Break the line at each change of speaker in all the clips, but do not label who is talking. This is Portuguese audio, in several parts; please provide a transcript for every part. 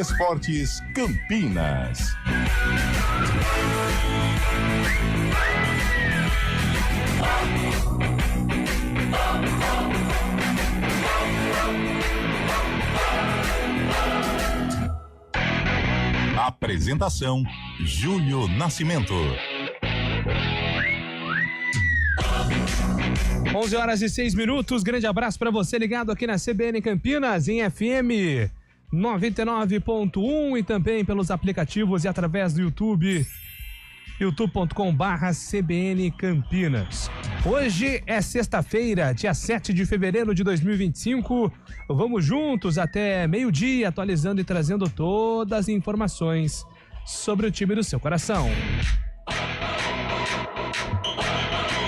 Esportes Campinas. Apresentação: Júlio Nascimento.
11h06. Grande abraço para você ligado aqui na CBN Campinas, em FM 99.1 e também pelos aplicativos e através do YouTube, youtube.com/CBN Campinas. Hoje é sexta-feira, dia 7 de fevereiro de 2025. Vamos juntos até meio-dia, atualizando e trazendo todas as informações sobre o time do seu coração.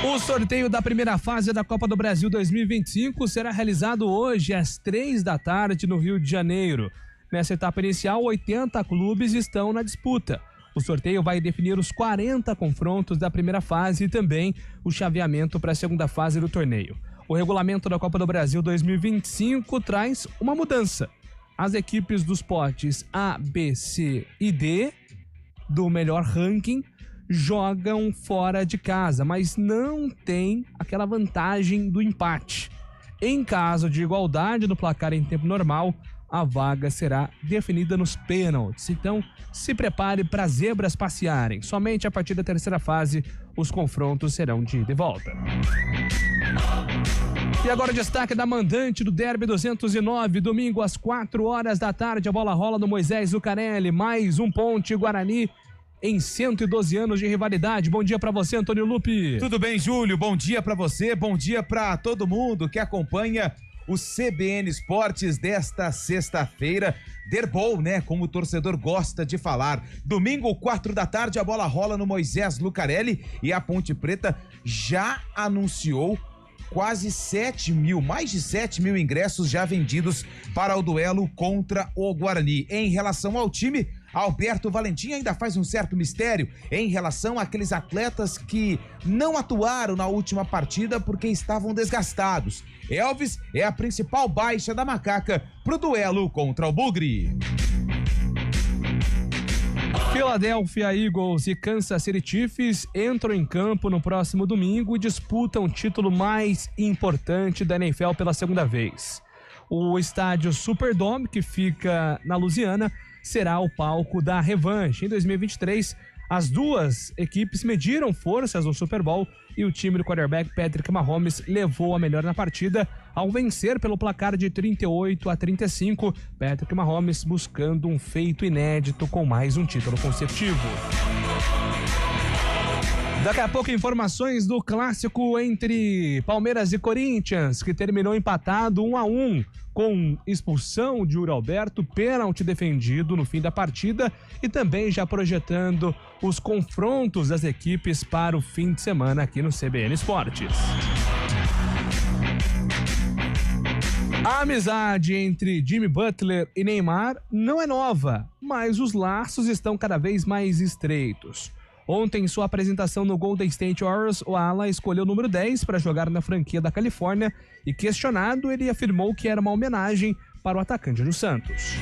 O sorteio da primeira fase da Copa do Brasil 2025 será realizado hoje às 3h no Rio de Janeiro. Nessa etapa inicial, 80 clubes estão na disputa. O sorteio vai definir os 40 confrontos da primeira fase e também o chaveamento para a segunda fase do torneio. O regulamento da Copa do Brasil 2025 traz uma mudança. As equipes dos potes A, B, C e D, do melhor ranking, jogam fora de casa, mas não tem aquela vantagem do empate. Em caso de igualdade no placar em tempo normal, a vaga será definida nos pênaltis. Então, se prepare para as zebras passearem. Somente a partir da terceira fase, os confrontos serão de ida e volta. E agora o destaque da mandante do Derby 209, domingo às 4h, a bola rola no Moisés Lucarelli, mais um Ponte Guarani em 112 anos de rivalidade. Bom dia pra você, Antônio Lupi.
Tudo bem, Júlio? Bom dia pra você, bom dia pra todo mundo que acompanha o CBN Esportes desta sexta-feira. Derbol, né? Como o torcedor gosta de falar. Domingo, 4h, a bola rola no Moisés Lucarelli e a Ponte Preta já anunciou quase 7 mil, mais de 7 mil ingressos já vendidos para o duelo contra o Guarani. Em relação ao time, Alberto Valentim ainda faz um certo mistério em relação àqueles atletas que não atuaram na última partida porque estavam desgastados. Elvis é a principal baixa da Macaca pro duelo contra o Bugre.
Philadelphia Eagles e Kansas City Chiefs entram em campo no próximo domingo e disputam o título mais importante da NFL pela segunda vez. O estádio Superdome, que fica na Louisiana, será o palco da revanche. Em 2023, as duas equipes mediram forças no Super Bowl e o time do quarterback Patrick Mahomes levou a melhor na partida ao vencer pelo placar de 38-35. Patrick Mahomes buscando um feito inédito com mais um título consecutivo. Daqui a pouco, informações do clássico entre Palmeiras e Corinthians, que terminou empatado 1-1, com expulsão de Yuri Alberto, pênalti defendido no fim da partida e também já projetando os confrontos das equipes para o fim de semana aqui no CBN Esportes. A amizade entre Jimmy Butler e Neymar não é nova, mas os laços estão cada vez mais estreitos. Ontem, em sua apresentação no Golden State Warriors, o ala escolheu o número 10 para jogar na franquia da Califórnia e, questionado, ele afirmou que era uma homenagem para o atacante do Santos.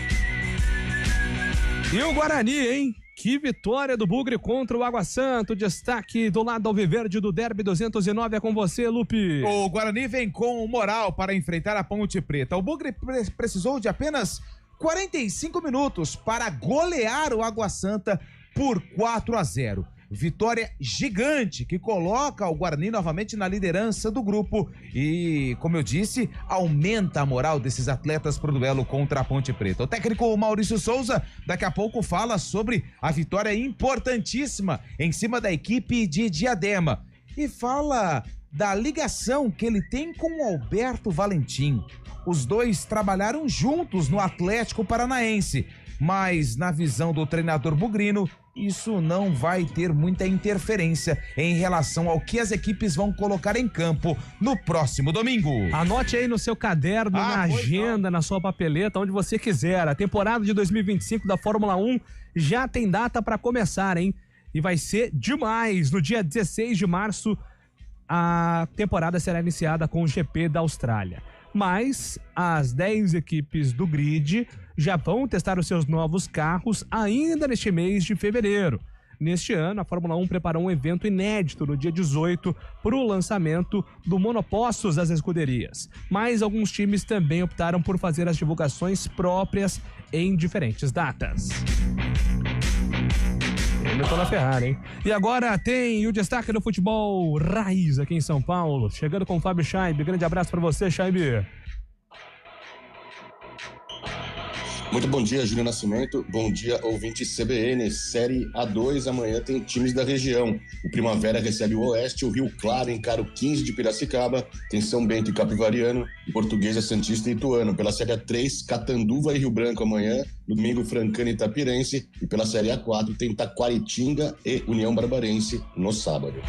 E o Guarani, hein? Que vitória do Bugre contra o Água Santa. Destaque do lado alviverde do Derby 209 é com você, Lupe.
O Guarani vem com moral para enfrentar a Ponte Preta. O Bugre precisou de apenas 45 minutos para golear o Água Santa por 4-0. Vitória gigante que coloca o Guarani novamente na liderança do grupo e, como eu disse, aumenta a moral desses atletas pro duelo contra a Ponte Preta. O técnico Maurício Souza daqui a pouco fala sobre a vitória importantíssima em cima da equipe de Diadema e fala da ligação que ele tem com o Alberto Valentim. Os dois trabalharam juntos no Atlético Paranaense, mas na visão do treinador bugrino, isso não vai ter muita interferência em relação ao que as equipes vão colocar em campo no próximo domingo.
Anote aí no seu caderno, na agenda, na sua papeleta, onde você quiser. A temporada de 2025 da Fórmula 1 já tem data para começar, hein? E vai ser demais. No dia 16 de março, a temporada será iniciada com o GP da Austrália. Mas as 10 equipes do grid já vão testar os seus novos carros ainda neste mês de fevereiro. Neste ano, a Fórmula 1 preparou um evento inédito no dia 18 para o lançamento do monopostos das escuderias. Mas alguns times também optaram por fazer as divulgações próprias em diferentes datas. Eu tô na Ferrari, hein? E agora tem o destaque do futebol raiz aqui em São Paulo. Chegando com o Fábio Chaib. Grande abraço para você, Chaib.
Muito bom dia, Júlio Nascimento. Bom dia, ouvinte CBN. Série A2, amanhã tem times da região. O Primavera recebe o Oeste, o Rio Claro encara o 15 de Piracicaba, tem São Bento e Capivari, e Portuguesa, Santista e Ituano. Pela Série A3, Catanduva e Rio Branco amanhã, domingo Francana e Itapirense, e pela Série A4 tem Taquaritinga e União Barbarense no sábado.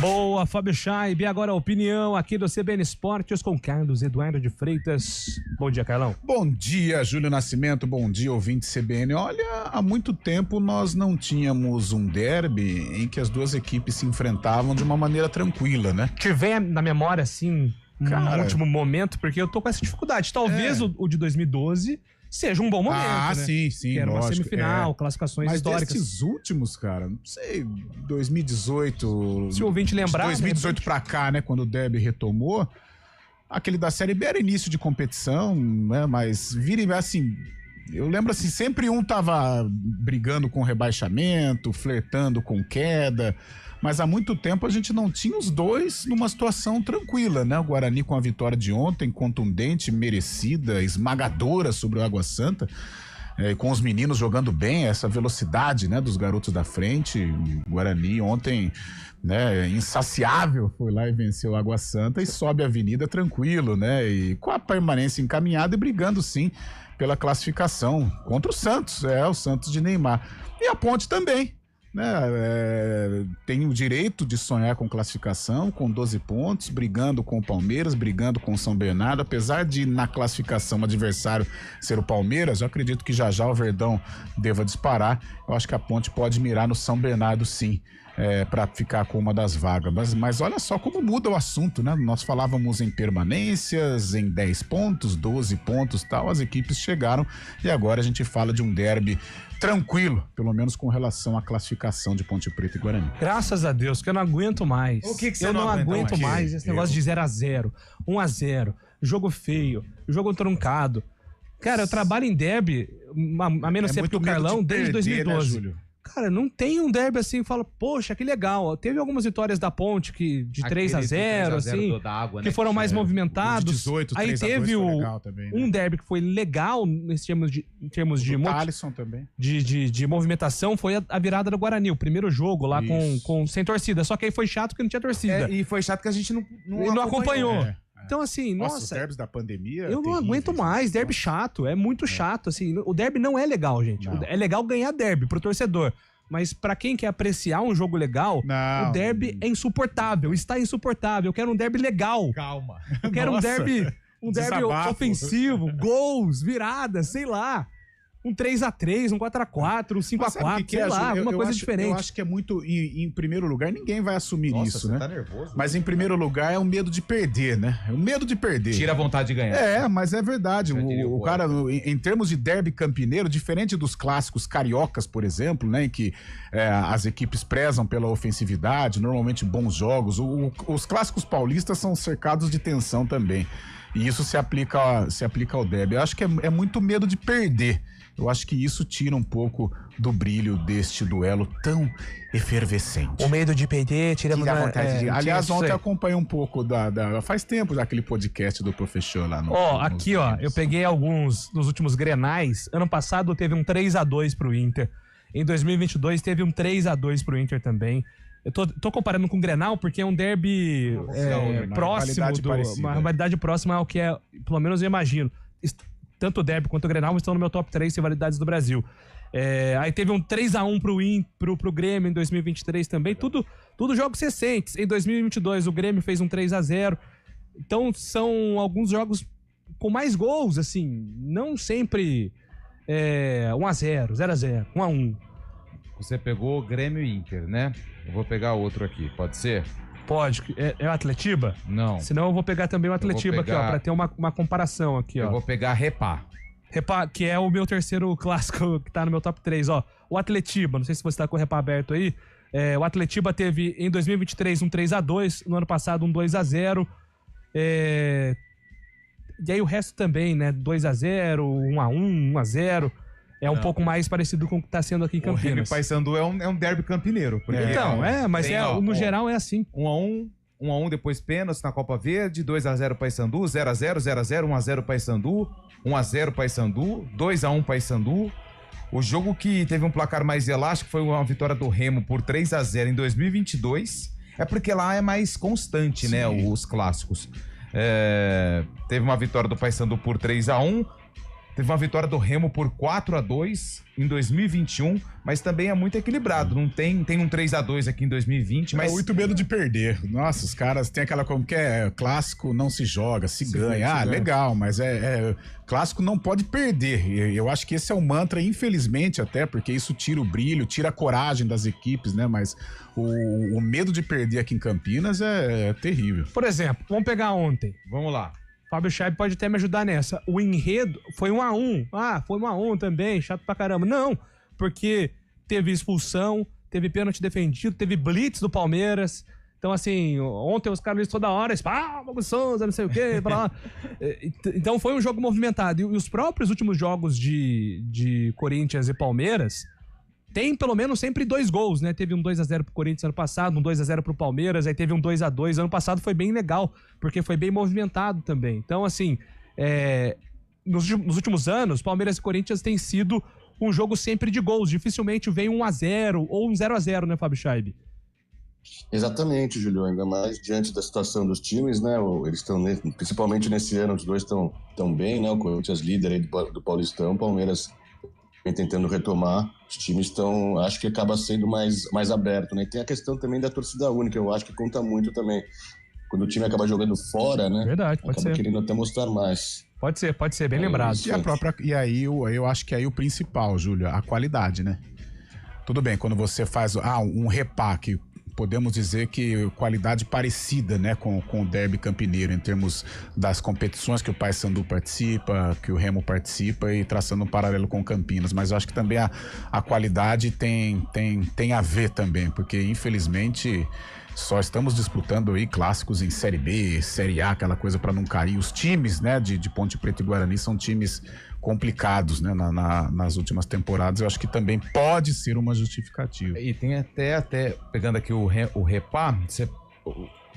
Boa, Fábio Chaib. E agora a opinião aqui do CBN Esportes com Carlos Eduardo de Freitas. Bom dia, Carlão.
Bom dia, Júlio Nascimento. Bom dia, ouvinte CBN. Olha, há muito tempo nós não tínhamos um derby em que as duas equipes se enfrentavam de uma maneira tranquila, né?
Que vem na memória, assim,
Cara,
no último momento, porque eu tô com essa dificuldade. Talvez o de 2012 seja um bom momento, né?
sim,
que era uma
lógico,
semifinal, classificações
mas
históricas.
Mas desses últimos, cara, não sei, 2018...
Se o ouvinte lembrar...
2018 pra cá, né, quando o derby retomou, aquele da Série B era início de competição, né, mas vira assim... Eu lembro assim, sempre um tava brigando com rebaixamento, flertando com queda, mas há muito tempo a gente não tinha os dois numa situação tranquila, né? O Guarani com a vitória de ontem, contundente, merecida, esmagadora sobre o Água Santa, com os meninos jogando bem, essa velocidade, né, dos garotos da frente. O Guarani ontem, né, insaciável, foi lá e venceu o Água Santa e sobe a avenida tranquilo, né? E com a permanência encaminhada e brigando sim pela classificação contra o Santos, o Santos de Neymar. E a Ponte também, né? Tem o direito de sonhar com classificação, com 12 pontos, brigando com o Palmeiras, brigando com o São Bernardo, apesar de na classificação o adversário ser o Palmeiras. Eu acredito que já o Verdão deva disparar. Eu acho que a Ponte pode mirar no São Bernardo sim, para ficar com uma das vagas, mas olha só como muda o assunto, né? Nós falávamos em permanências, em 10 pontos, 12 pontos, tal, as equipes chegaram e agora a gente fala de um derby tranquilo, pelo menos com relação à classificação de Ponte Preta e Guarani.
Graças a Deus, que eu não aguento mais.
O que você
eu não aguento
mais?
mais esse negócio de 0-0, 1-0, jogo feio, jogo truncado. Cara, eu trabalho em derby a menos tempo que o Carlão desde 2012. Né, Júlio? Cara, não tem um derby assim que fala, poxa, que legal. Teve algumas vitórias da Ponte que de 3-0, assim,
da água,
que
né?
foram mais movimentados.
18,
aí teve
também, né?
um derby que foi legal em termos de
Alisson também.
De movimentação, foi a virada do Guarani, o primeiro jogo lá sem torcida. Só que aí foi chato porque não tinha torcida.
E foi chato que a gente não
acompanhou. Então, assim,
Nossa,
nossa,
os derbys da pandemia...
eu não aguento mais, derby chato, é muito chato, assim, o derby não é legal, gente.
Não.
É legal ganhar derby pro torcedor, mas pra quem quer apreciar um jogo legal, o derby é insuportável, está insuportável. Eu quero um derby legal.
Calma.
Eu quero um derby
Desabafo.
ofensivo, gols, viradas, sei lá. Um 3-3, um 4-4, um 5-4, sei lá, alguma coisa diferente.
Eu acho que é muito, em primeiro lugar, ninguém vai assumir isso, né?
Tá nervoso.
Mas em primeiro lugar é o medo de perder, né? É o medo de perder.
Tira a vontade de ganhar.
Mas é verdade. O cara, em termos de derby campineiro, diferente dos clássicos cariocas, por exemplo, né? Em que as equipes prezam pela ofensividade, normalmente bons jogos. Os clássicos paulistas são cercados de tensão também. E isso se aplica ao derby. Eu acho que é muito medo de perder. Eu acho que isso tira um pouco do brilho deste duelo tão efervescente.
O medo de perder, tira
a vontade de... Aliás, ontem eu acompanhei um pouco faz tempo daquele podcast do Professor lá no...
Aqui, eu peguei alguns dos últimos Grenais. Ano passado teve um 3-2 pro Inter. Em 2022 teve um 3-2 pro Inter também. Eu tô comparando com o Grenal porque é um derby próximo, uma rivalidade próxima ao que é, pelo menos eu imagino. Tanto o derby quanto o Grenal estão no meu top 3 rivalidades do Brasil. Aí teve um 3-1 pro Grêmio em 2023 também. Tudo jogos recentes. Em 2022 o Grêmio fez um 3-0. Então são alguns jogos com mais gols, assim. Não sempre 1-0, 0-0, 1-1.
Você pegou Grêmio e Inter, né? Eu vou pegar outro aqui, pode ser?
Pode. É o Atletiba?
Não.
Senão eu vou pegar também o Atletiba aqui, ó, pra ter uma comparação aqui, ó.
Eu vou pegar Repá.
Que é o meu terceiro clássico que tá no meu top 3, ó. O Atletiba, não sei se você tá com o Repa aberto aí. O Atletiba teve em 2023 um 3-2, no ano passado um 2-0. E aí o resto também, né? 2-0, 1-1, 1-0. É um pouco mais parecido com o que tá sendo aqui em Campinas.
O Remy Paysandu é um derby campineiro.
Então, mas no geral é assim.
1-1, depois pênalti na Copa Verde, 2-0 Paysandu, 0-0, 0-0, 1-0 Paysandu, 1-0 Paysandu, 2-1 Paysandu. O jogo que teve um placar mais elástico foi uma vitória do Remo por 3-0 em 2022. É porque lá é mais constante, né, os clássicos. Teve uma vitória do Paysandu por 3-1. Teve uma vitória do Remo por 4-2 em 2021, mas também é muito equilibrado. Não tem um 3-2 aqui em 2020, mas...
É muito medo de perder. Nossa, os caras têm aquela como que clássico não se joga, se ganha. Legal, mas clássico não pode perder. Eu acho que esse é o mantra, infelizmente até, porque isso tira o brilho, tira a coragem das equipes, né? Mas o medo de perder aqui em Campinas é terrível.
Por exemplo, vamos pegar ontem.
Vamos lá.
Fábio Scheib pode até me ajudar nessa. O enredo foi 1-1. Foi 1-1 também, chato pra caramba. Não, porque teve expulsão, teve pênalti defendido, teve blitz do Palmeiras. Então, assim, ontem os caras toda hora, Souza, não sei o quê, pra lá. Então foi um jogo movimentado. E os próprios últimos jogos de Corinthians e Palmeiras tem pelo menos sempre 2 gols, né? Teve um 2-0 pro Corinthians ano passado, um 2-0 pro Palmeiras, aí teve um 2-2. Ano passado foi bem legal, porque foi bem movimentado também. Então, assim, nos últimos anos, Palmeiras e Corinthians tem sido um jogo sempre de gols. Dificilmente vem um 1-0 ou um 0-0, né, Fábio Scheib?
Exatamente, Júlio, ainda mais diante da situação dos times, né? Eles estão, principalmente nesse ano, os dois estão bem, né? O Corinthians líder aí do Paulistão, o Palmeiras vem tentando retomar. Os times estão, acho que acaba sendo mais aberto, né? E tem a questão também da torcida única, eu acho que conta muito também. Quando o time acaba jogando fora, né?
Verdade, pode
acaba
ser.
querendo até mostrar mais.
Pode ser, bem lembrado.
E aí eu acho que aí o principal, Júlio, a qualidade, né? Tudo bem, quando você faz um repá, que podemos dizer que qualidade parecida, né, com o derby campineiro, em termos das competições que o Paysandu participa, que o Remo participa, e traçando um paralelo com Campinas. Mas eu acho que também a qualidade tem a ver também, porque infelizmente só estamos disputando aí clássicos em Série B, Série A, aquela coisa para não cair. Os times, né, de Ponte Preta e Guarani são times complicados, né, nas últimas temporadas. Eu acho que também pode ser uma justificativa.
E tem até pegando aqui o Repá,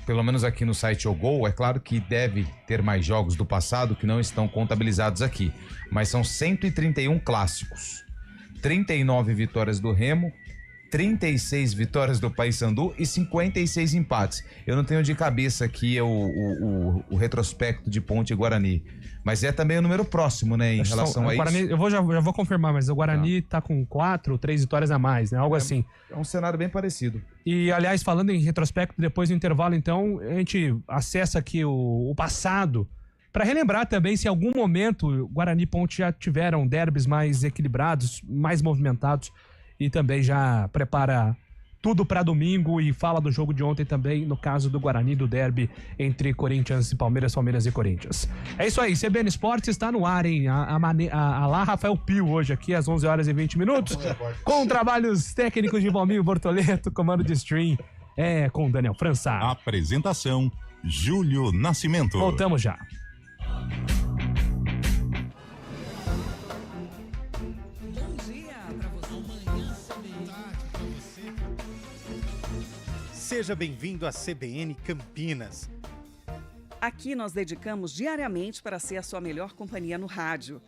pelo menos aqui no site OGol, é claro que deve ter mais jogos do passado que não estão contabilizados aqui, mas são 131 clássicos, 39 vitórias do Remo, 36 vitórias do Paysandu e 56 empates. Eu não tenho de cabeça aqui o retrospecto de Ponte e Guarani, mas é também um número próximo, né, em relação a
Guarani,
isso.
Eu já vou confirmar, mas o Guarani tá com 4 ou 3 vitórias a mais, né? Algo assim.
É um cenário bem parecido.
E, aliás, falando em retrospecto, depois do intervalo, então, a gente acessa aqui o passado para relembrar também se em algum momento Guarani e Ponte já tiveram derbys mais equilibrados, mais movimentados, e também já prepara tudo para domingo e fala do jogo de ontem também, no caso do Guarani, do derby entre Corinthians e Palmeiras, Palmeiras e Corinthians. É isso aí, CBN Esportes está no ar, hein? A lá Rafael Pio hoje aqui às 11h20, com trabalhos técnicos de Valmir Bortoleto, comando de stream com Daniel França.
Apresentação, Júlio Nascimento.
Voltamos já.
Seja bem-vindo à CBN Campinas.
Aqui nós dedicamos diariamente para ser a sua melhor companhia no rádio.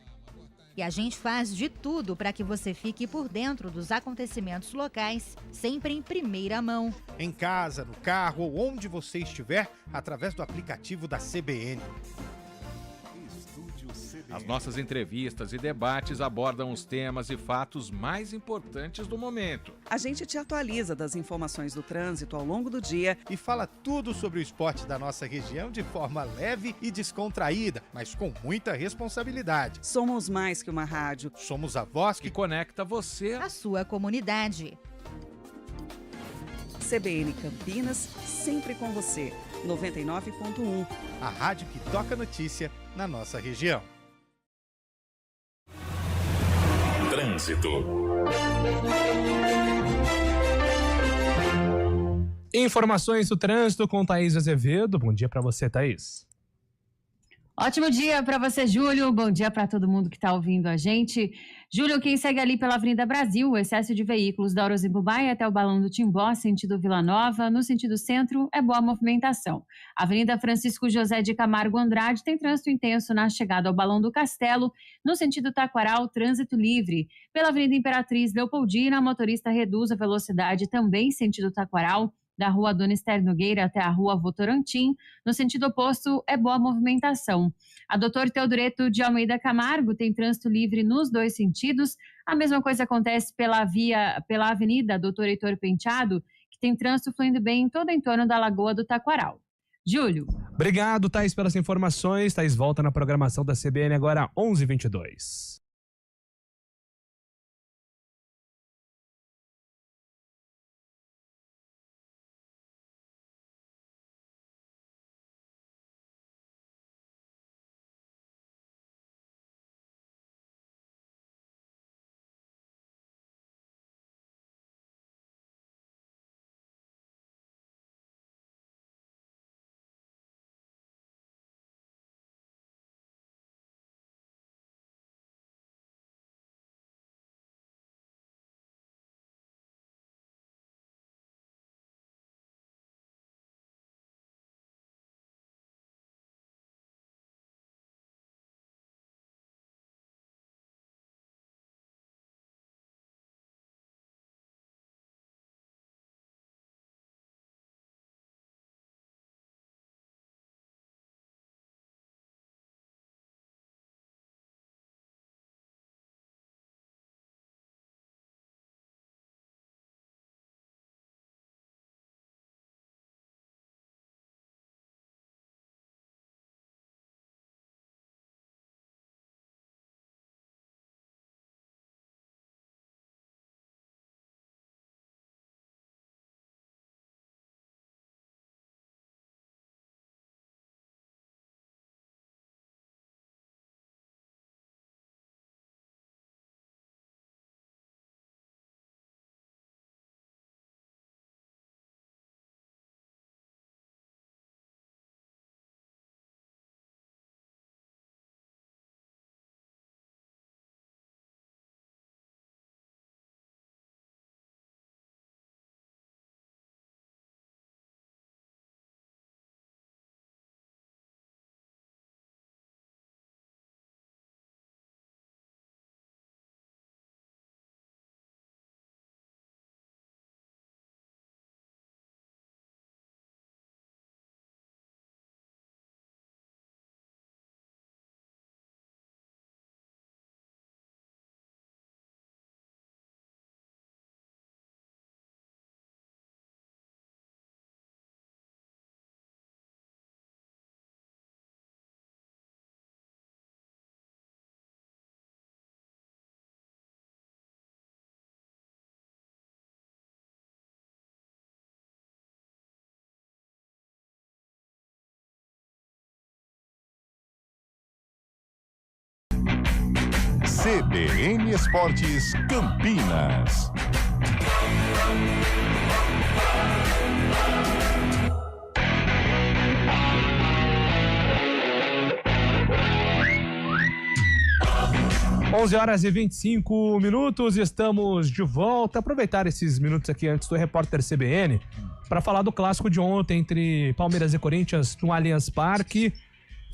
E a gente faz de tudo para que você fique por dentro dos acontecimentos locais, sempre em primeira mão.
Em casa, no carro ou onde você estiver, através do aplicativo da CBN.
As nossas entrevistas e debates abordam os temas e fatos mais importantes do momento.
A gente te atualiza das informações do trânsito ao longo do dia
E fala tudo sobre o esporte da nossa região de forma leve e descontraída, mas com muita responsabilidade.
Somos mais que uma rádio.
Somos a voz
Que
que
conecta você.
A sua comunidade.
CBN Campinas, sempre com você. 99.1.
a rádio que toca notícia na nossa região.
Trânsito.
Informações do trânsito com Thaís Azevedo. Bom dia para você, Thaís.
Ótimo dia para você, Júlio. Bom dia para todo mundo que está ouvindo a gente. Júlio, quem segue ali pela Avenida Brasil, o excesso de veículos da Orozimbo Baia até o Balão do Timbó, sentido Vila Nova, no sentido centro, é boa movimentação. A Avenida Francisco José de Camargo Andrade tem trânsito intenso na chegada ao Balão do Castelo, no sentido Taquaral, trânsito livre. Pela Avenida Imperatriz Leopoldina, motorista reduz a velocidade também sentido Taquaral, da Rua Dona Esther Nogueira até a Rua Votorantim. No sentido oposto, é boa movimentação. A Doutor Teodoreto de Almeida Camargo tem trânsito livre nos dois sentidos. A mesma coisa acontece pela Avenida Doutor Heitor Penteado, que tem trânsito fluindo bem em todo o entorno da Lagoa do Taquaral. Júlio.
Obrigado, Thaís, pelas informações. Thaís volta na programação da CBN agora, 11h22.
CBN Esportes Campinas.
Onze horas e 25 minutos, estamos de volta. Aproveitar esses minutos aqui antes do repórter CBN para falar do clássico de ontem entre Palmeiras e Corinthians no Allianz Parque.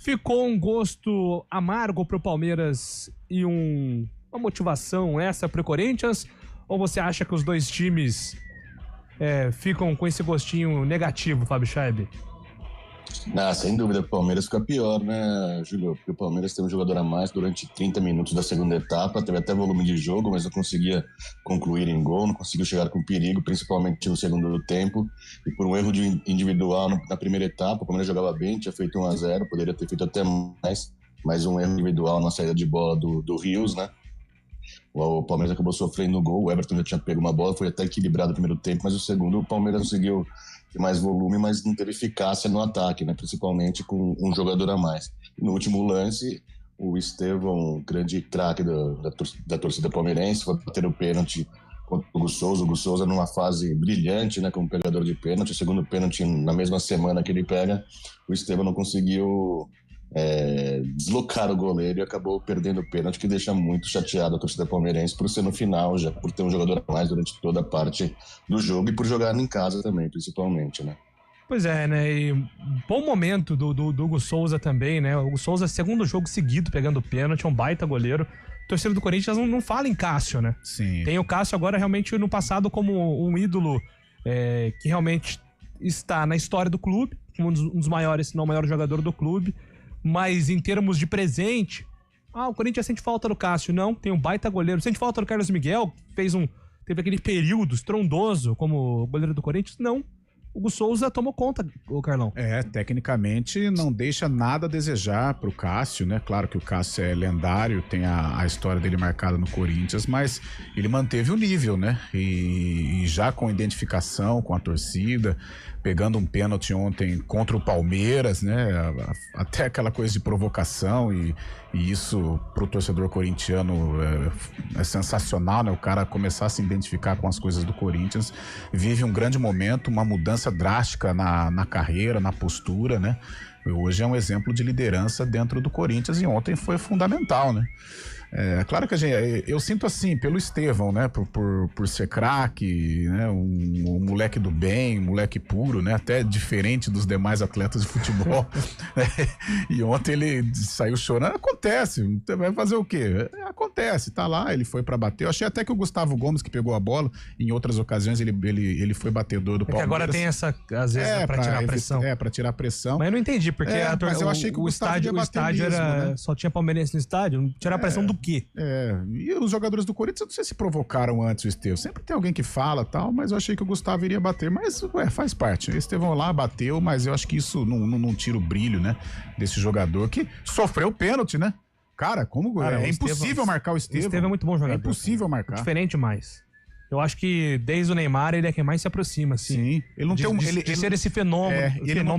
Ficou um gosto amargo pro Palmeiras e uma motivação essa pro Corinthians? Ou você acha que os dois times ficam com esse gostinho negativo, Fábio Scheib?
Sem dúvida, o Palmeiras fica pior, né, Júlio? Porque o Palmeiras tem um jogador a mais durante 30 minutos da segunda etapa, teve até volume de jogo, mas não conseguia concluir em gol, não conseguiu chegar com perigo, principalmente no segundo tempo. E por um erro individual na primeira etapa, o Palmeiras jogava bem, tinha feito 1-0, poderia ter feito até mais um erro individual na saída de bola do Rios, né? O Palmeiras acabou sofrendo o gol, o Everton já tinha pego uma bola, foi até equilibrado no primeiro tempo, mas o segundo o Palmeiras conseguiu ter mais volume, mas não teve eficácia no ataque, né? Principalmente com um jogador a mais. E no último lance, o Estevão, grande craque da torcida palmeirense, foi bater o pênalti contra o Hugo Souza. O Hugo Souza numa fase brilhante, né, como pegador de pênalti. O segundo pênalti na mesma semana que ele pega, o Estevão não conseguiu deslocar o goleiro e acabou perdendo o pênalti, que deixa muito chateado a torcida palmeirense por ser no final, já por ter um jogador a mais durante toda a parte do jogo e por jogar em casa também, principalmente, né?
Pois é, né? E bom momento do Hugo Souza também, né? O Hugo Souza, segundo jogo seguido pegando pênalti, é um baita goleiro. O torcedor do Corinthians não fala em Cássio, né?
Sim.
Tem o Cássio agora realmente no passado como um ídolo que realmente está na história do clube, um dos maiores, se não o maior jogador do clube. Mas em termos de presente, o Corinthians sente falta do Cássio. Não, tem um baita goleiro. Sente falta do Carlos Miguel, que teve aquele período estrondoso como goleiro do Corinthians. Não. O Hugo Souza tomou conta, o Carlão.
Tecnicamente não deixa nada a desejar pro Cássio, né? Claro que o Cássio é lendário, tem a história dele marcada no Corinthians, mas ele manteve o nível, né? E já com identificação com a torcida, pegando um pênalti ontem contra o Palmeiras, né? Até aquela coisa de provocação e isso pro torcedor corintiano é sensacional, né? O cara começar a se identificar com as coisas do Corinthians, vive um grande momento, uma mudança drástica na carreira, na postura, né? Hoje é um exemplo de liderança dentro do Corinthians e ontem foi fundamental, né? Claro que eu sinto assim, pelo Estevão, né? Por ser craque, né? Um moleque do bem, um moleque puro, né? Até diferente dos demais atletas de futebol. E ontem ele saiu chorando. Acontece, vai fazer o quê? Acontece, tá lá, ele foi pra bater. Eu achei até que o Gustavo Gomes, que pegou a bola, em outras ocasiões ele foi batedor do Palmeiras.
Agora tem essa, às vezes, pra tirar a pressão.
Pra tirar a pressão.
Mas eu não entendi, porque
mas eu achei que o estádio
era...
né?
Só tinha palmeirense no estádio, tirar a pressão do quê?
E os jogadores do Corinthians, eu não sei se provocaram antes o Estevão. Sempre tem alguém que fala tal, mas eu achei que o Gustavo iria bater. Mas, faz parte. O Estevão lá bateu, mas eu acho que isso não tira o brilho, né? Desse jogador que sofreu pênalti, né? Cara, é impossível marcar o Estevão.
O Estevão é muito bom jogador.
É impossível marcar.
Diferente demais. Eu acho que desde o Neymar ele é quem mais se aproxima, assim.
Sim. Ele não
tem ser esse fenômeno.
Ele não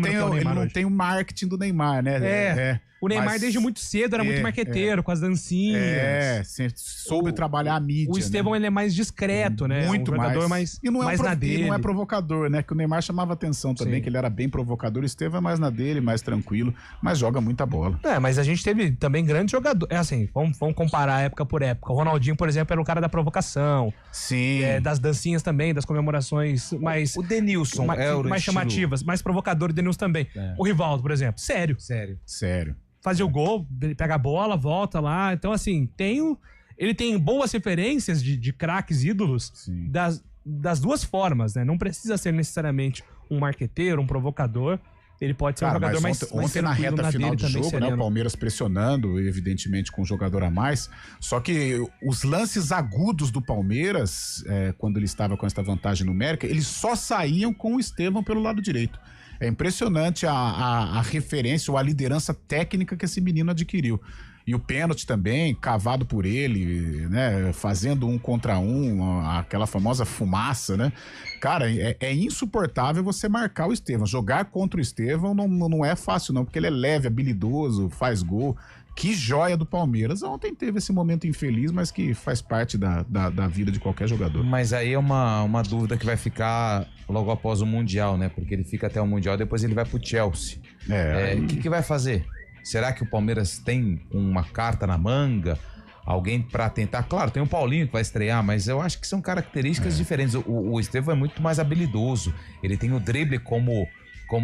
tem o marketing do Neymar, né?
O Neymar desde muito cedo era muito marqueteiro, com as dancinhas.
Soube trabalhar a mídia.
O Estevão, né? Ele é mais discreto, né?
Muito
um jogador mais na dele.
E não é provocador, né? Que o Neymar chamava atenção também, que ele era bem provocador. O Estevão é mais na dele, mais tranquilo, mas joga muita bola.
Mas a gente teve também grandes jogadores. Assim, vamos comparar época por época. O Ronaldinho, por exemplo, era o cara da provocação.
Sim.
Das dancinhas também, das comemorações mais...
O Denilson
mais chamativas, mais provocador. O Denilson também. O Rivaldo, por exemplo. Sério. Fazia o gol, pega a bola, volta lá. Então, assim, ele tem boas referências de craques ídolos das duas formas, né? Não precisa ser necessariamente um marqueteiro, um provocador. Ele pode ser um jogador mais
ontem na reta final do jogo, né? O Palmeiras pressionando, evidentemente, com um jogador a mais. Só que os lances agudos do Palmeiras, quando ele estava com essa vantagem numérica, eles só saíam com o Estevão pelo lado direito. É impressionante a referência ou a liderança técnica que esse menino adquiriu. E o pênalti também, cavado por ele, né? Fazendo 1 contra 1, aquela famosa fumaça, né? Cara, é insuportável você marcar o Estevão. Jogar contra o Estevão não é fácil, não, porque ele é leve, habilidoso, faz gol. Que joia do Palmeiras. Ontem teve esse momento infeliz, mas que faz parte da vida de qualquer jogador.
Mas aí é uma dúvida que vai ficar logo após o Mundial, né? Porque ele fica até o Mundial, depois ele vai pro Chelsea. O que vai fazer? Será que o Palmeiras tem uma carta na manga? Alguém pra tentar? Claro, tem o Paulinho que vai estrear, mas eu acho que são características diferentes. O Estevão é muito mais habilidoso. Ele tem o drible como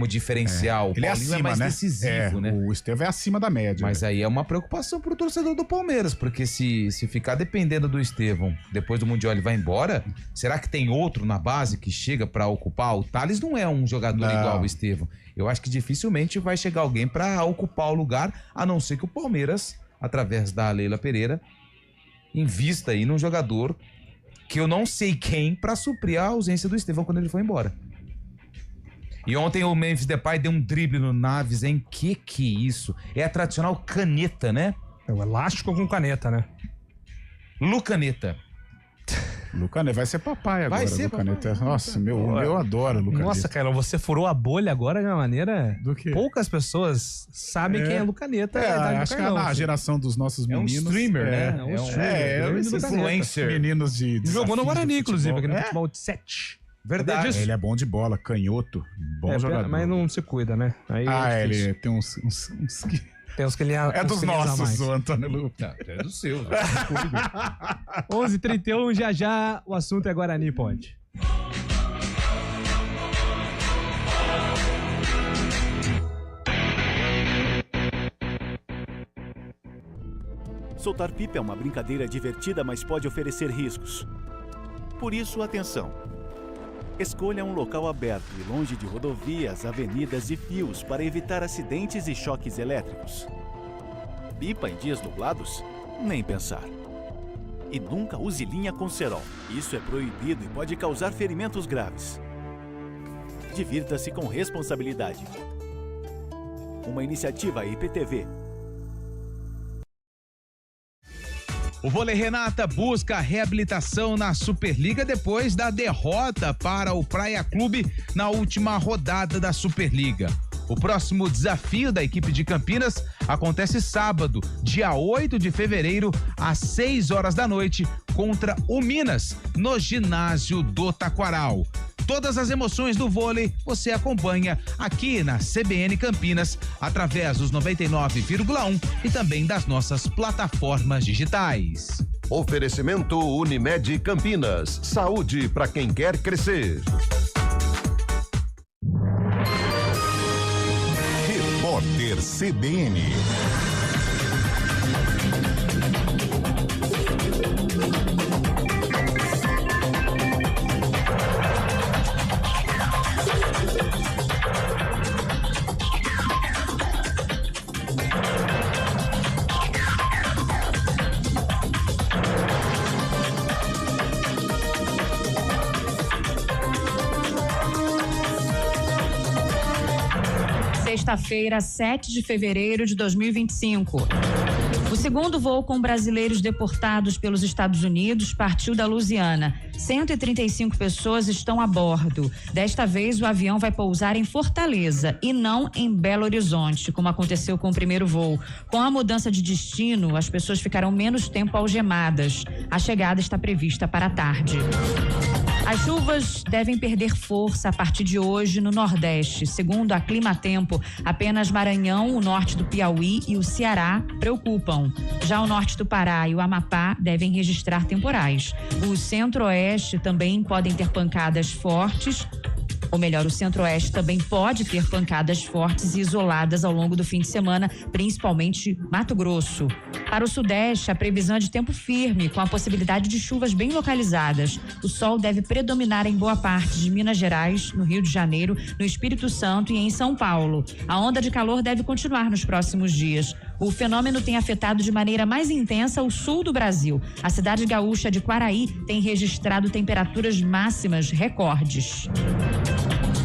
diferencial. O
Ele
Paulinho é mais decisivo, né?
O Estevão é acima da média.
Mas aí é uma preocupação pro torcedor do Palmeiras, porque se ficar dependendo do Estevão, depois do Mundial ele vai embora, será que tem outro na base que chega pra ocupar? O Thales não é um jogador igual ao Estevão. Eu acho que dificilmente vai chegar alguém pra ocupar o lugar, a não ser que o Palmeiras, através da Leila Pereira, invista aí num jogador que eu não sei quem pra suprir a ausência do Estevão quando ele for embora. E ontem o Memphis Depay deu um drible no Naves, hein? Que isso? É a tradicional caneta, né?
É o elástico com caneta, né?
Lucaneta.
Lucaneta vai ser papai agora.
Vai ser
Lucaneta.
papai.
Nossa, eu adoro Lucaneta.
Nossa, Carlão, você furou a bolha agora de uma maneira...
Do quê?
Poucas pessoas sabem quem é Lucaneta.
Acho que é na geração dos nossos meninos.
É um streamer, né?
É um streamer.
Influencer.
Meninos de
Jogou no Guarani,
futebol.
inclusive, aqui no futebol de 7.
Verdade.
Sabia disso?
Ele é bom de bola, canhoto, bom jogador.
Mas não se cuida, né? Aí é difícil.
Ele tem uns que...
Tem uns que ele
É dos nossos, o Antônio Luca.
Não, é do seu.
11h31, já o assunto é Guarani, pode.
Soltar pipa é uma brincadeira divertida, mas pode oferecer riscos. Por isso, atenção. Escolha um local aberto e longe de rodovias, avenidas e fios para evitar acidentes e choques elétricos. Pipa em dias nublados? Nem pensar. E nunca use linha com cerol. Isso é proibido e pode causar ferimentos graves. Divirta-se com responsabilidade. Uma iniciativa IPTV.
O Vôlei Renata busca reabilitação na Superliga depois da derrota para o Praia Clube na última rodada da Superliga. O próximo desafio da equipe de Campinas acontece sábado, dia 8 de fevereiro, às 6 horas da noite, contra o Minas, no ginásio do Taquaral. Todas as emoções do vôlei você acompanha aqui na CBN Campinas, através dos 99,1 e também das nossas plataformas digitais.
Oferecimento Unimed Campinas. Saúde para quem quer crescer. Repórter CBN.
Sexta-feira, 7 de fevereiro de 2025. O segundo voo com brasileiros deportados pelos Estados Unidos partiu da Louisiana. 135 pessoas estão a bordo. Desta vez, o avião vai pousar em Fortaleza e não em Belo Horizonte, como aconteceu com o primeiro voo. Com a mudança de destino, as pessoas ficarão menos tempo algemadas. A chegada está prevista para a tarde. As chuvas devem perder força a partir de hoje no Nordeste. Segundo a Climatempo, apenas Maranhão, o norte do Piauí e o Ceará preocupam. Já o norte do Pará e o Amapá devem registrar temporais. O Centro-Oeste também podem ter pancadas fortes. Ou melhor, o Centro-Oeste também pode ter pancadas fortes e isoladas ao longo do fim de semana, principalmente Mato Grosso. Para o Sudeste, a previsão é de tempo firme, com a possibilidade de chuvas bem localizadas. O sol deve predominar em boa parte de Minas Gerais, no Rio de Janeiro, no Espírito Santo e em São Paulo. A onda de calor deve continuar nos próximos dias. O fenômeno tem afetado de maneira mais intensa o sul do Brasil. A cidade gaúcha de Quaraí tem registrado temperaturas máximas recordes.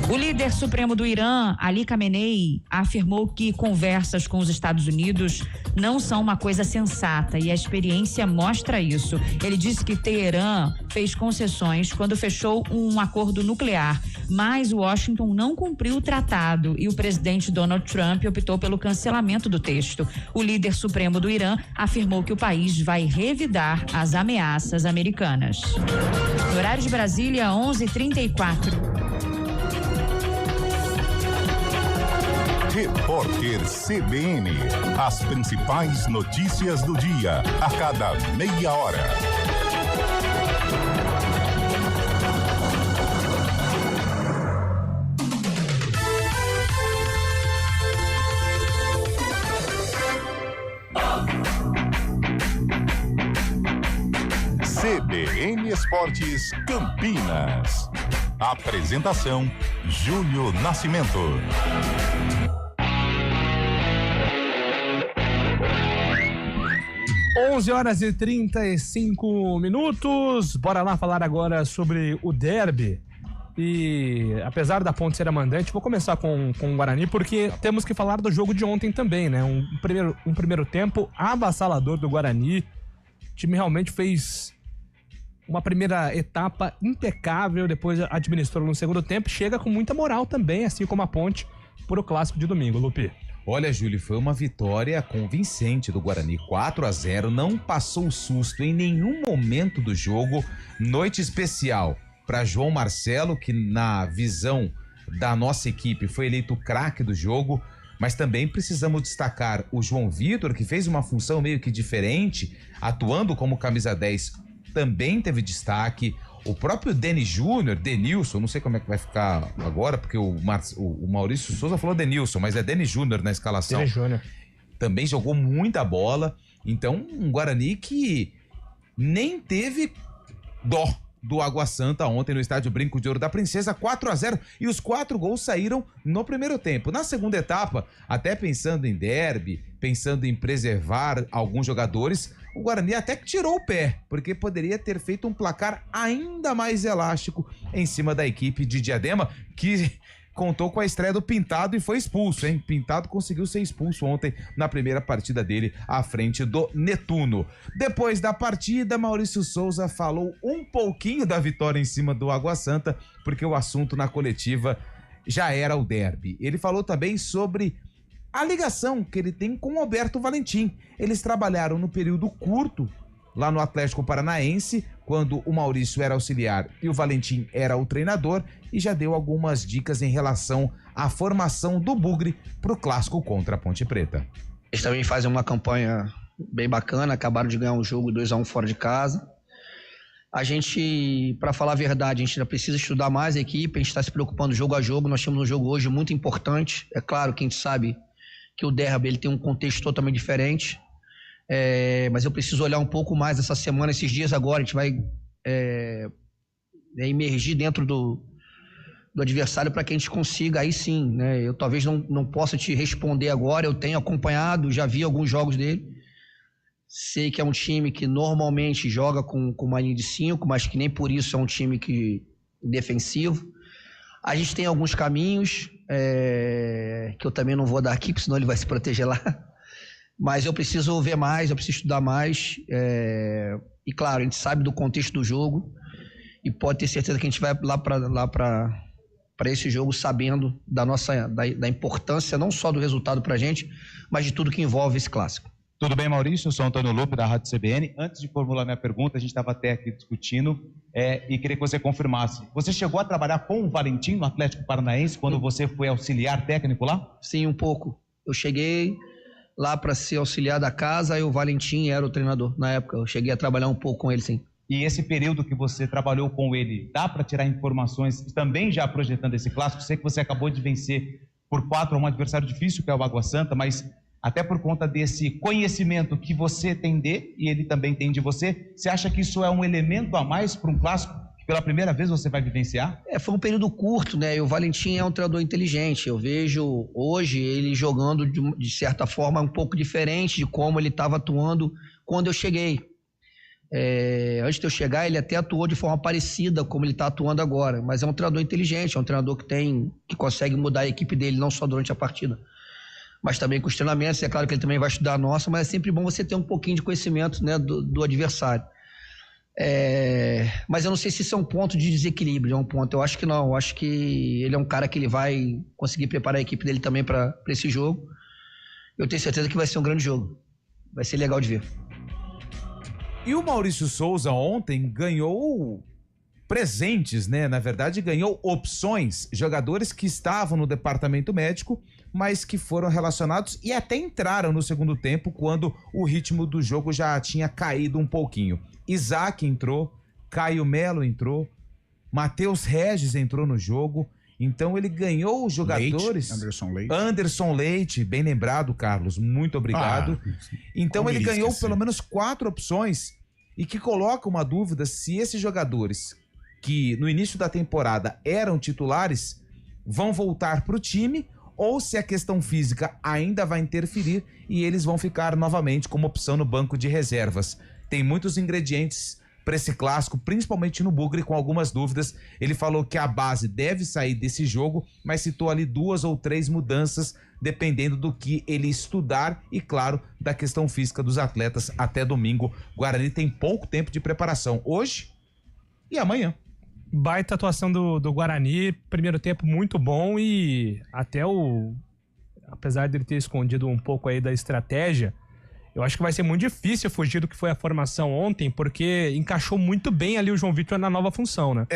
O líder supremo do Irã, Ali Khamenei, afirmou que conversas com os Estados Unidos não são uma coisa sensata e a experiência mostra isso. Ele disse que Teherã fez concessões quando fechou um acordo nuclear, mas Washington não cumpriu o tratado e o presidente Donald Trump optou pelo cancelamento do texto. O líder supremo do Irã afirmou que o país vai revidar as ameaças americanas. No horário de Brasília, 11h34.
Repórter CBN. As principais notícias do dia, a cada meia hora. CBN Esportes Campinas. Apresentação: Júlio Nascimento.
11h35. Bora lá falar agora sobre o derby. E apesar da Ponte ser a mandante, vou começar com o Guarani, porque temos que falar do jogo de ontem também, né? Um primeiro tempo avassalador do Guarani. O time realmente fez uma primeira etapa impecável, depois administrou no segundo tempo, chega com muita moral também, assim como a Ponte, para o clássico de domingo, Lupi.
Olha, Júlio, foi uma vitória convincente do Guarani, 4-0, não passou susto em nenhum momento do jogo. Noite especial para João Marcelo, que na visão da nossa equipe foi eleito o craque do jogo, mas também precisamos destacar o João Vitor, que fez uma função meio que diferente, atuando como camisa 10, também teve destaque. O próprio Denilson, não sei como é que vai ficar agora, porque o Maurício Souza falou Denilson, mas é Deni Júnior na escalação.
Deni Júnior.
Também jogou muita bola. Então, um Guarani que nem teve dó do Água Santa ontem no estádio Brinco de Ouro da Princesa, 4-0, e os 4 gols saíram no primeiro tempo. Na segunda etapa, até pensando em derby, pensando em preservar alguns jogadores, o Guarani até que tirou o pé, porque poderia ter feito um placar ainda mais elástico em cima da equipe de Diadema, que contou com a estreia do Pintado e foi expulso, hein? Pintado conseguiu ser expulso ontem na primeira partida dele à frente do Netuno. Depois da partida, Maurício Souza falou um pouquinho da vitória em cima do Água Santa, porque o assunto na coletiva já era o derby. Ele falou também sobre a ligação que ele tem com o Alberto Valentim. Eles trabalharam no período curto lá no Atlético Paranaense, quando o Maurício era auxiliar e o Valentim era o treinador, e já deu algumas dicas em relação à formação do Bugre para o clássico contra a Ponte Preta.
Eles também fazem uma campanha bem bacana, acabaram de ganhar um jogo 2-1 fora de casa. A gente, para falar a verdade, a gente ainda precisa estudar mais a equipe, a gente está se preocupando jogo a jogo. Nós temos um jogo hoje muito importante. É claro que a gente sabe que o derby ele tem um contexto totalmente diferente. Mas eu preciso olhar um pouco mais essa semana, esses dias agora, a gente vai emergir dentro do adversário para que a gente consiga, aí sim, né? Eu talvez não possa te responder agora, eu tenho acompanhado, já vi alguns jogos dele, sei que é um time que normalmente joga com uma linha de 5, mas que nem por isso é um time defensivo. A gente tem alguns caminhos que eu também não vou dar aqui, porque senão ele vai se proteger lá. Mas eu preciso ver mais, eu preciso estudar mais. E claro, a gente sabe do contexto do jogo e pode ter certeza que a gente vai lá para esse jogo sabendo da importância não só do resultado para a gente, mas de tudo que envolve esse clássico.
Tudo bem, Maurício? Eu sou Antônio Lupe, da Rádio CBN. Antes de formular minha pergunta, a gente estava até aqui discutindo e queria que você confirmasse. Você chegou a trabalhar com o Valentim no Atlético Paranaense quando você foi auxiliar técnico lá?
Sim, um pouco. Eu cheguei lá para ser auxiliar da casa e o Valentim era o treinador na época. Eu cheguei a trabalhar um pouco com ele, sim.
E esse período que você trabalhou com ele, dá para tirar informações também já projetando esse clássico? Sei que você acabou de vencer por 4 a um adversário difícil, que é o Água Santa, mas até por conta desse conhecimento que você tem dele e ele também tem de você, você acha que isso é um elemento a mais para um clássico que pela primeira vez você vai vivenciar?
Foi um período curto, né? E o Valentim é um treinador inteligente. Eu vejo hoje ele jogando de certa forma um pouco diferente de como ele estava atuando quando eu cheguei. Antes de eu chegar, ele até atuou de forma parecida como ele está atuando agora. Mas é um treinador inteligente, é um treinador que consegue mudar a equipe dele não só durante a partida, mas também com os treinamentos. É claro que ele também vai estudar a nossa, mas é sempre bom você ter um pouquinho de conhecimento, né, do adversário. Mas eu não sei se isso é um ponto de desequilíbrio, é um ponto. Eu acho que não, eu acho que ele é um cara que ele vai conseguir preparar a equipe dele também para esse jogo. Eu tenho certeza que vai ser um grande jogo, vai ser legal de ver.
E o Maurício Souza ontem ganhou presentes, né? Na verdade, ganhou opções, jogadores que estavam no departamento médico, mas que foram relacionados e até entraram no segundo tempo quando o ritmo do jogo já tinha caído um pouquinho. Isaac entrou, Caio Melo entrou, Matheus Regis entrou no jogo, então ele ganhou os jogadores. Anderson Leite, bem lembrado, Carlos, muito obrigado. Então ele ganhou pelo menos 4 opções e que coloca uma dúvida se esses jogadores que no início da temporada eram titulares vão voltar para o time ou se a questão física ainda vai interferir e eles vão ficar novamente como opção no banco de reservas. Tem muitos ingredientes para esse clássico, principalmente no Bugre, com algumas dúvidas. Ele falou que a base deve sair desse jogo, mas citou ali 2 ou 3 mudanças, dependendo do que ele estudar e, claro, da questão física dos atletas até domingo. Guarani tem pouco tempo de preparação. Hoje, e amanhã.
Baita atuação do Guarani, primeiro tempo muito bom e até apesar dele ter escondido um pouco aí da estratégia, eu acho que vai ser muito difícil fugir do que foi a formação ontem, porque encaixou muito bem ali o João Vitor na nova função, né?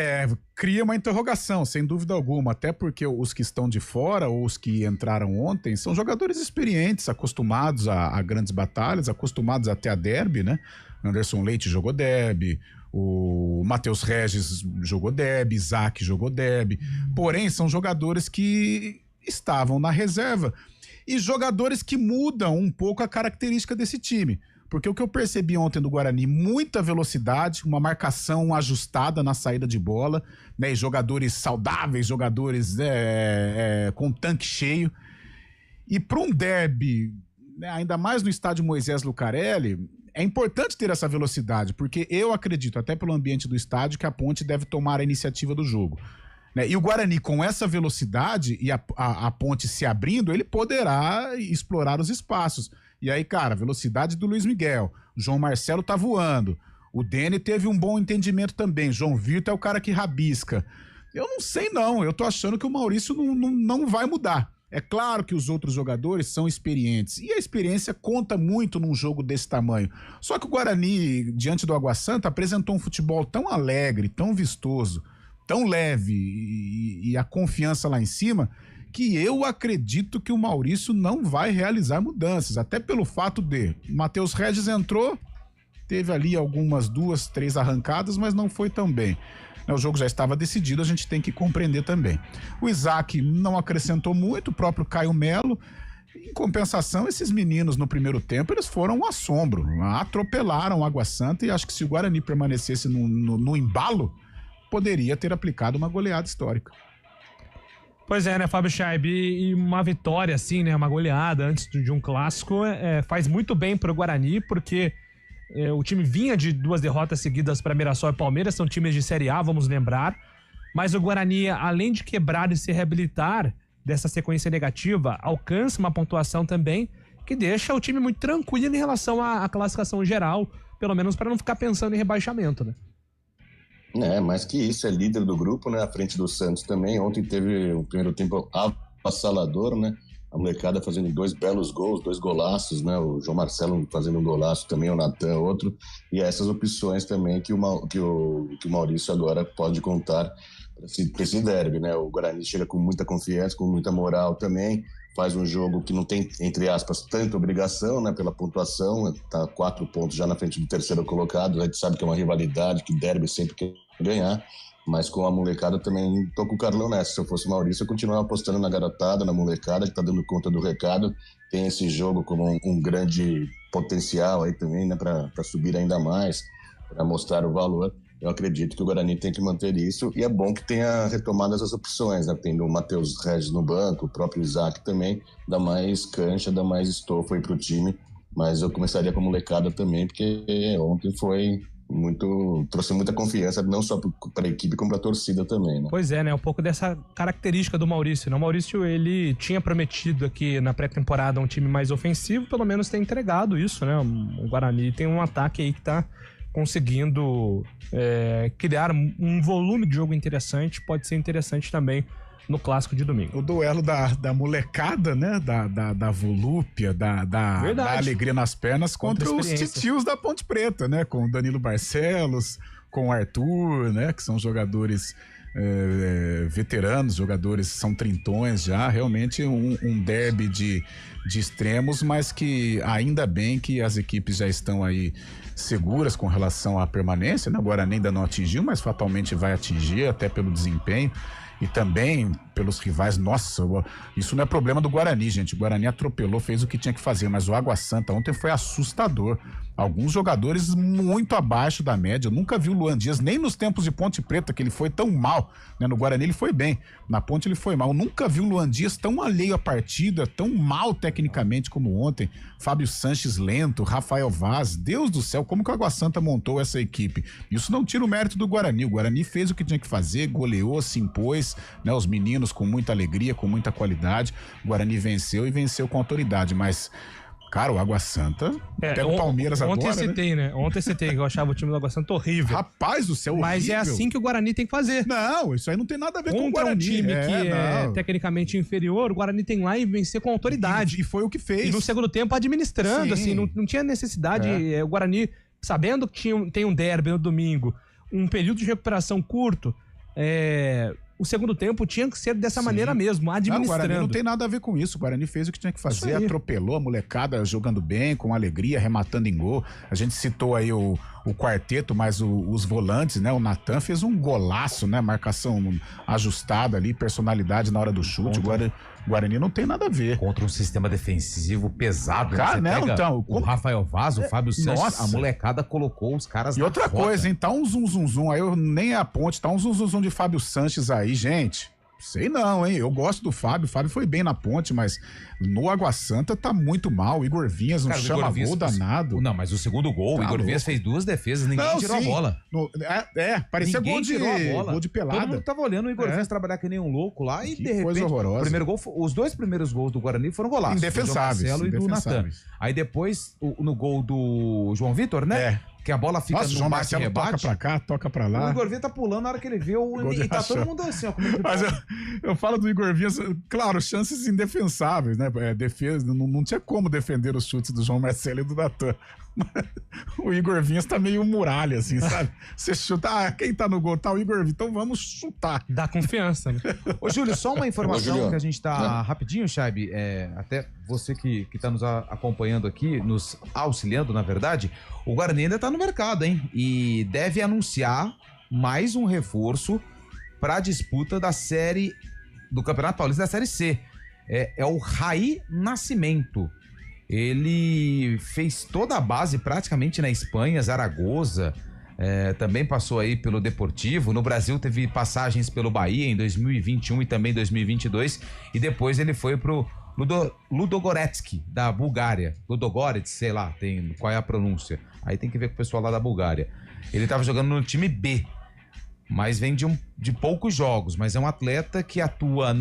Cria uma interrogação, sem dúvida alguma, até porque os que estão de fora ou os que entraram ontem são jogadores experientes, acostumados a grandes batalhas, acostumados até a derby, né? Anderson Leite jogou derby, o Matheus Regis jogou derby, Isaac jogou derby, porém são jogadores que estavam na reserva e jogadores que mudam um pouco a característica desse time. Porque o que eu percebi ontem do Guarani, muita velocidade, uma marcação ajustada na saída de bola, né? E jogadores saudáveis, jogadores com tanque cheio. E para um derby, né, ainda mais no estádio Moisés Lucarelli, é importante ter essa velocidade, porque eu acredito, até pelo ambiente do estádio, que a Ponte deve tomar a iniciativa do jogo. Né? E o Guarani, com essa velocidade e a Ponte se abrindo, ele poderá explorar os espaços. E aí, cara, velocidade do Luiz Miguel, o João Marcelo tá voando, o Dene teve um bom entendimento também, João Vitor é o cara que rabisca. Eu não sei não, eu tô achando que o Maurício não vai mudar. É claro que os outros jogadores são experientes, e a experiência conta muito num jogo desse tamanho. Só que o Guarani, diante do Água Santa, apresentou um futebol tão alegre, tão vistoso, tão leve e a confiança lá em cima, que eu acredito que o Maurício não vai realizar mudanças, até pelo fato de o Matheus Regis entrou, teve ali algumas 2, 3 arrancadas, mas não foi tão bem. O jogo já estava decidido, a gente tem que compreender também. O Isaac não acrescentou muito, o próprio Caio Melo. Em compensação, esses meninos no primeiro tempo, eles foram um assombro, atropelaram o Água Santa, e acho que se o Guarani permanecesse no embalo, poderia ter aplicado uma goleada histórica.
Pois é, né, Fábio Chaib, e uma vitória assim, né, uma goleada antes de um clássico, faz muito bem pro Guarani, porque o time vinha de 2 derrotas seguidas para Mirassol e Palmeiras, são times de Série A, vamos lembrar, mas o Guarani, além de quebrar e se reabilitar dessa sequência negativa, alcança uma pontuação também que deixa o time muito tranquilo em relação à classificação geral, pelo menos para não ficar pensando em rebaixamento, né?
Mais que isso, é líder do grupo, né? À frente do Santos também. Ontem teve um primeiro tempo avassalador, né? A molecada fazendo 2 belos gols, 2 golaços, né? O João Marcelo fazendo um golaço também, o Natan outro. E essas opções também que o Maurício agora pode contar para esse derby, né? O Guarani chega com muita confiança, com muita moral também. Faz um jogo que não tem, entre aspas, tanta obrigação, né? Pela pontuação. Tá 4 pontos já na frente do terceiro colocado. A gente sabe que é uma rivalidade, que derby sempre quer ganhar. Mas com a molecada também tô com o Carlão nessa. Se eu fosse o Maurício, eu continuava apostando na garotada, na molecada, que tá dando conta do recado. Tem esse jogo como um grande potencial aí também, né? Pra subir ainda mais, para mostrar o valor. Eu acredito que o Guarani tem que manter isso, e é bom que tenha retomado essas opções, né? Tendo o Matheus Regis no banco, o próprio Isaac também, dá mais cancha, dá mais estofo aí pro time. Mas eu começaria com a molecada também, porque ontem trouxe muita confiança, não só para a equipe, como para a torcida também, né?
Pois é, né? Um pouco dessa característica do Maurício, né? O Maurício, ele tinha prometido aqui na pré-temporada um time mais ofensivo, pelo menos tem entregado isso, né? O Guarani tem um ataque aí que tá conseguindo criar um volume de jogo interessante, pode ser interessante também no clássico de domingo.
O duelo da molecada, né? Da volúpia, da alegria nas pernas contra os titios da Ponte Preta, né? Com o Danilo Barcelos, com o Arthur, né? Que são jogadores veteranos, jogadores são trintões já, realmente um derby de extremos, mas que ainda bem que as equipes já estão aí seguras com relação à permanência, né? O Guarani ainda não atingiu, mas fatalmente vai atingir, até pelo desempenho e também pelos rivais. Nossa, isso não é problema do Guarani, gente. O Guarani atropelou, fez o que tinha que fazer, mas o Água Santa ontem foi assustador. Alguns jogadores muito abaixo da média. Eu nunca vi o Luan Dias, nem nos tempos de Ponte Preta, que ele foi tão mal, né? No Guarani ele foi bem, na Ponte ele foi mal. Eu nunca vi o Luan Dias tão alheio à partida, tão mal tecnicamente como ontem. Fábio Sanches lento, Rafael Vaz, Deus do céu, como que o Água Santa montou essa equipe? Isso não tira o mérito do Guarani. O Guarani fez o que tinha que fazer, goleou, se impôs, né? Os meninos com muita alegria, com muita qualidade. O Guarani venceu e venceu com autoridade, mas Cara, o Água Santa pega o Palmeiras
ontem
agora,
eu citei, né? Ontem eu citei que eu achava o time do Água Santa horrível.
Rapaz do céu, horrível.
Mas é assim que o Guarani tem que fazer.
Não, isso aí não tem nada a ver com o Guarani.
Um time que é tecnicamente inferior, o Guarani tem lá e vencer com autoridade.
E foi o que fez.
E no segundo tempo administrando, assim, não tinha necessidade. O Guarani, sabendo que tem um derby no domingo, um período de recuperação curto, o segundo tempo tinha que ser dessa maneira mesmo, administrando.
O Guarani não tem nada a ver com isso. O Guarani fez o que tinha que fazer, atropelou a molecada jogando bem, com alegria, rematando em gol. A gente citou aí o quarteto, mas os volantes, né? O Natan fez um golaço, né? Marcação ajustada ali, personalidade na hora do chute. O Guarani não tem nada a ver.
Contra um sistema defensivo pesado.
Cara, né? Então,
o Rafael Vaz, o Fábio Santos, a molecada colocou os caras
E outra coisa, hein? Tá um zum. Aí nem a ponte, tá um zum de Fábio Sanches aí, gente. Sei não, hein? Eu gosto do Fábio. O Fábio foi bem na ponte, mas no Água Santa tá muito mal. O Igor Vinhas não chama gol danado.
Não, mas o segundo gol, o Igor Vinhas fez 2 defesas, ninguém tirou a bola.
Parecia gol de pelada.
Todo mundo tava olhando o Igor Vinhas trabalhar que nem um louco lá e de repente...
coisa horrorosa.
O primeiro gol, os 2 primeiros gols do Guarani foram golaços.
Indefensáveis.
Do Marcelo e do Natan. Aí depois, no gol do João Vitor, né? Que a bola fica no
João Marcelo rebate. Toca pra cá, toca pra lá.
O Igor Vinhas tá pulando na hora que ele vê e tá todo mundo assim, ó.
Mas eu falo do Igor Vinhas, claro, chances indefensáveis, né? Defesa, não tinha como defender os chutes do João Marcelo e do Natan. O Igor Vinhas tá meio muralha, assim, sabe? Você chuta, quem tá no gol? Tá o Igor Vinhas, então vamos chutar.
Dá confiança, né?
Ô, Júlio, só uma informação que a gente tá rapidinho, Chaib, até você que tá nos acompanhando aqui, nos auxiliando, na verdade, o Guarani ainda tá no mercado, hein? E deve anunciar mais um reforço para a disputa da série do Campeonato Paulista da Série C. É o Raí Nascimento. Ele fez toda a base praticamente na Espanha, Zaragoza, também passou aí pelo Deportivo. No Brasil teve passagens pelo Bahia em 2021 e também 2022. E depois ele foi pro Ludogorets, da Bulgária. Ludogorets, sei lá, qual é a pronúncia. Aí tem que ver com o pessoal lá da Bulgária. Ele estava jogando no time B, mas vem de poucos jogos, mas é um atleta que atua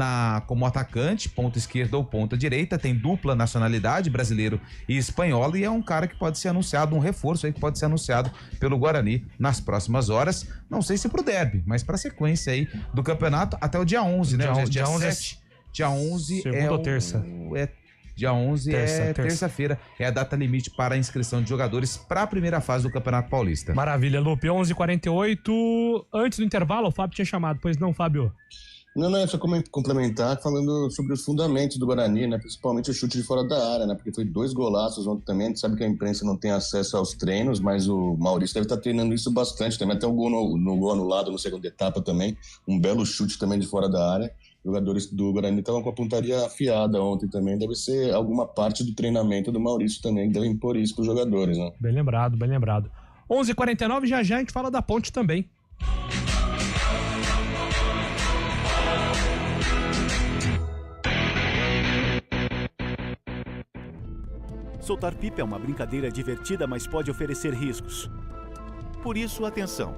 como atacante, ponta esquerda ou ponta direita, tem dupla nacionalidade, brasileiro e espanhol, e é um cara que pode ser anunciado, um reforço aí que pode ser anunciado pelo Guarani nas próximas horas, não sei se pro derby, mas pra sequência aí do campeonato até o dia 11, né? Dia 7. Dia 11
segunda ou terça?
Dia 11 terça-feira, é a data limite para a inscrição de jogadores para a primeira fase do Campeonato Paulista.
Maravilha, Lupe, 11h48. Antes do intervalo, o Fábio tinha chamado, pois não, Fábio?
Não, é só complementar falando sobre os fundamentos do Guarani, né? Principalmente o chute de fora da área, né? Porque foi 2 golaços ontem também. A gente sabe que a imprensa não tem acesso aos treinos, mas o Maurício deve estar treinando isso bastante também. Até o gol no gol anulado na segunda etapa também. Um belo chute também de fora da área. Jogadores do Guarani estavam com a pontaria afiada ontem também. Deve ser alguma parte do treinamento do Maurício também, que deve impor isso para os jogadores, né?
Bem lembrado, bem lembrado. 11h49, já a gente fala da Ponte também.
Soltar pipa é uma brincadeira divertida, mas pode oferecer riscos. Por isso, atenção.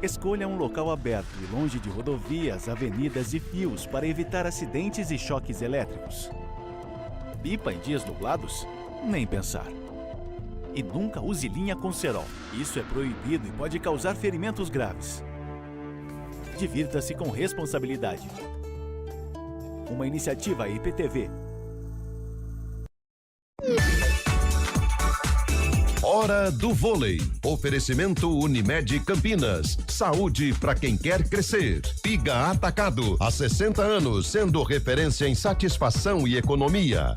Escolha um local aberto e longe de rodovias, avenidas e fios para evitar acidentes e choques elétricos. Pipa em dias nublados? Nem pensar. E nunca use linha com cerol. Isso é proibido e pode causar ferimentos graves. Divirta-se com responsabilidade. Uma iniciativa IPTV.
Hora do Vôlei. Oferecimento Unimed Campinas. Saúde para quem quer crescer. Piga Atacado. Há 60 anos, sendo referência em satisfação e economia.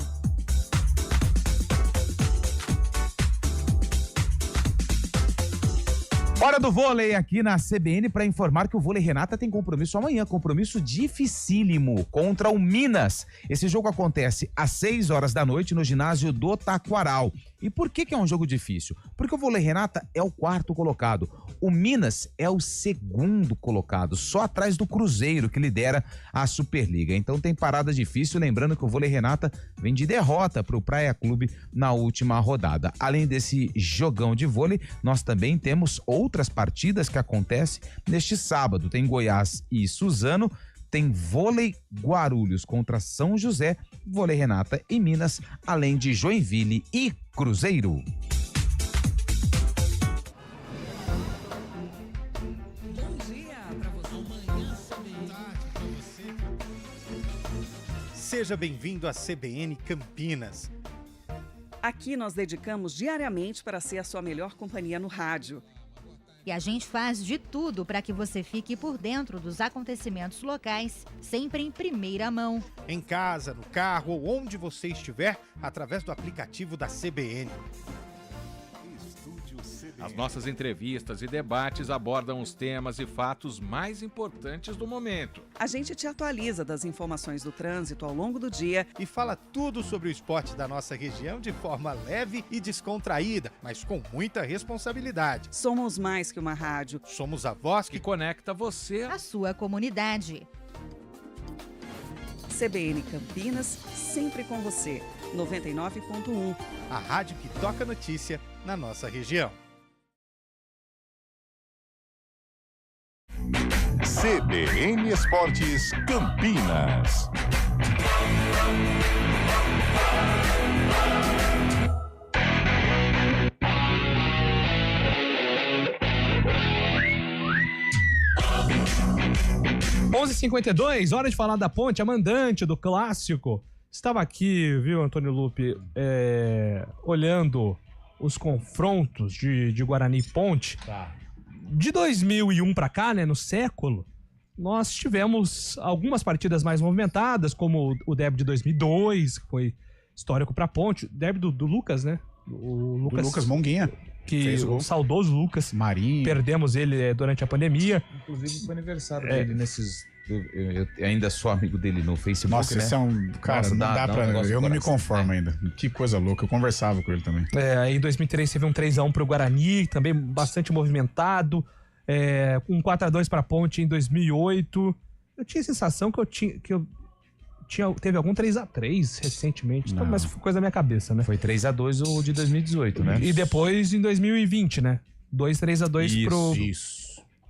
Hora do vôlei aqui na CBN para informar que o Vôlei Renata tem compromisso amanhã, compromisso dificílimo contra o Minas. Esse jogo acontece às 6 horas da noite no ginásio do Taquaral. E por que é um jogo difícil? Porque o Vôlei Renata é o 4º colocado. O Minas é o 2º colocado, só atrás do Cruzeiro, que lidera a Superliga. Então tem parada difícil, lembrando que o Vôlei Renata vem de derrota para o Praia Clube na última rodada. Além desse jogão de vôlei, nós também temos outras partidas que acontecem neste sábado. Tem Goiás e Suzano,
tem vôlei Guarulhos contra São José, vôlei Renata em Minas, além de Joinville e Cruzeiro.
Seja bem-vindo à CBN Campinas.
Aqui nós dedicamos diariamente para ser a sua melhor companhia no rádio.
E a gente faz de tudo para que você fique por dentro dos acontecimentos locais, sempre em primeira mão.
Em casa, no carro ou onde você estiver, através do aplicativo da CBN.
As nossas entrevistas e debates abordam os temas e fatos mais importantes do momento.
A gente te atualiza das informações do trânsito ao longo do dia
e fala tudo sobre o esporte da nossa região de forma leve e descontraída, mas com muita responsabilidade.
Somos mais que uma rádio.
Somos a voz
que conecta você
à sua comunidade.
CBN Campinas, sempre com você. 99.1.
A rádio que toca notícia na nossa região.
CBN Esportes Campinas.
(11h52), hora de falar da Ponte, a mandante do clássico. Estava aqui, viu, Antônio Lupe, olhando os confrontos de Guarani e Ponte.
Tá.
De 2001 para cá, né, no século, nós tivemos algumas partidas mais movimentadas, como o derby de 2002, que foi histórico para Ponte, derby do Lucas, né?
O Lucas Monguinha.
O saudoso Lucas.
Marinho.
Perdemos ele durante a pandemia.
Inclusive foi aniversário dele nesses... Eu ainda sou amigo dele no Facebook.
Nossa,
né?
esse é um... Cara,
Nossa,
não dá pra... Eu não me conformo ainda. Que coisa louca. Eu conversava com ele também.
Aí em 2003 teve um 3-1 pro Guarani, também bastante movimentado. Com 4-2 pra Ponte em 2008. Eu tinha a sensação teve algum 3-3 recentemente. Então, mas foi coisa da minha cabeça, né?
Foi 3-2 o de 2018, né?
E depois em 2020, né? 2-3-2 pro...
Isso.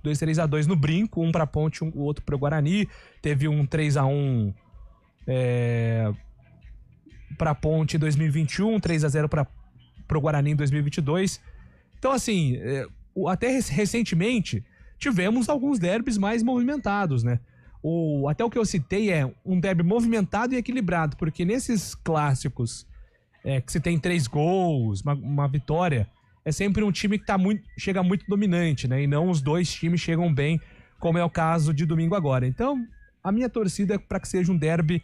2-3-2 no Brinco, um pra Ponte, o outro pro Guarani. Teve um 3-1 pra Ponte em 2021, 3-0 pro Guarani em 2022. Então, assim, até recentemente tivemos alguns derbys mais movimentados, né? Até o que eu citei é um derby movimentado e equilibrado, porque nesses clássicos que se tem 3 gols, uma vitória, é sempre um time que chega muito dominante, né? E não os dois times chegam bem, como é o caso de domingo agora. Então, a minha torcida é para que seja um derby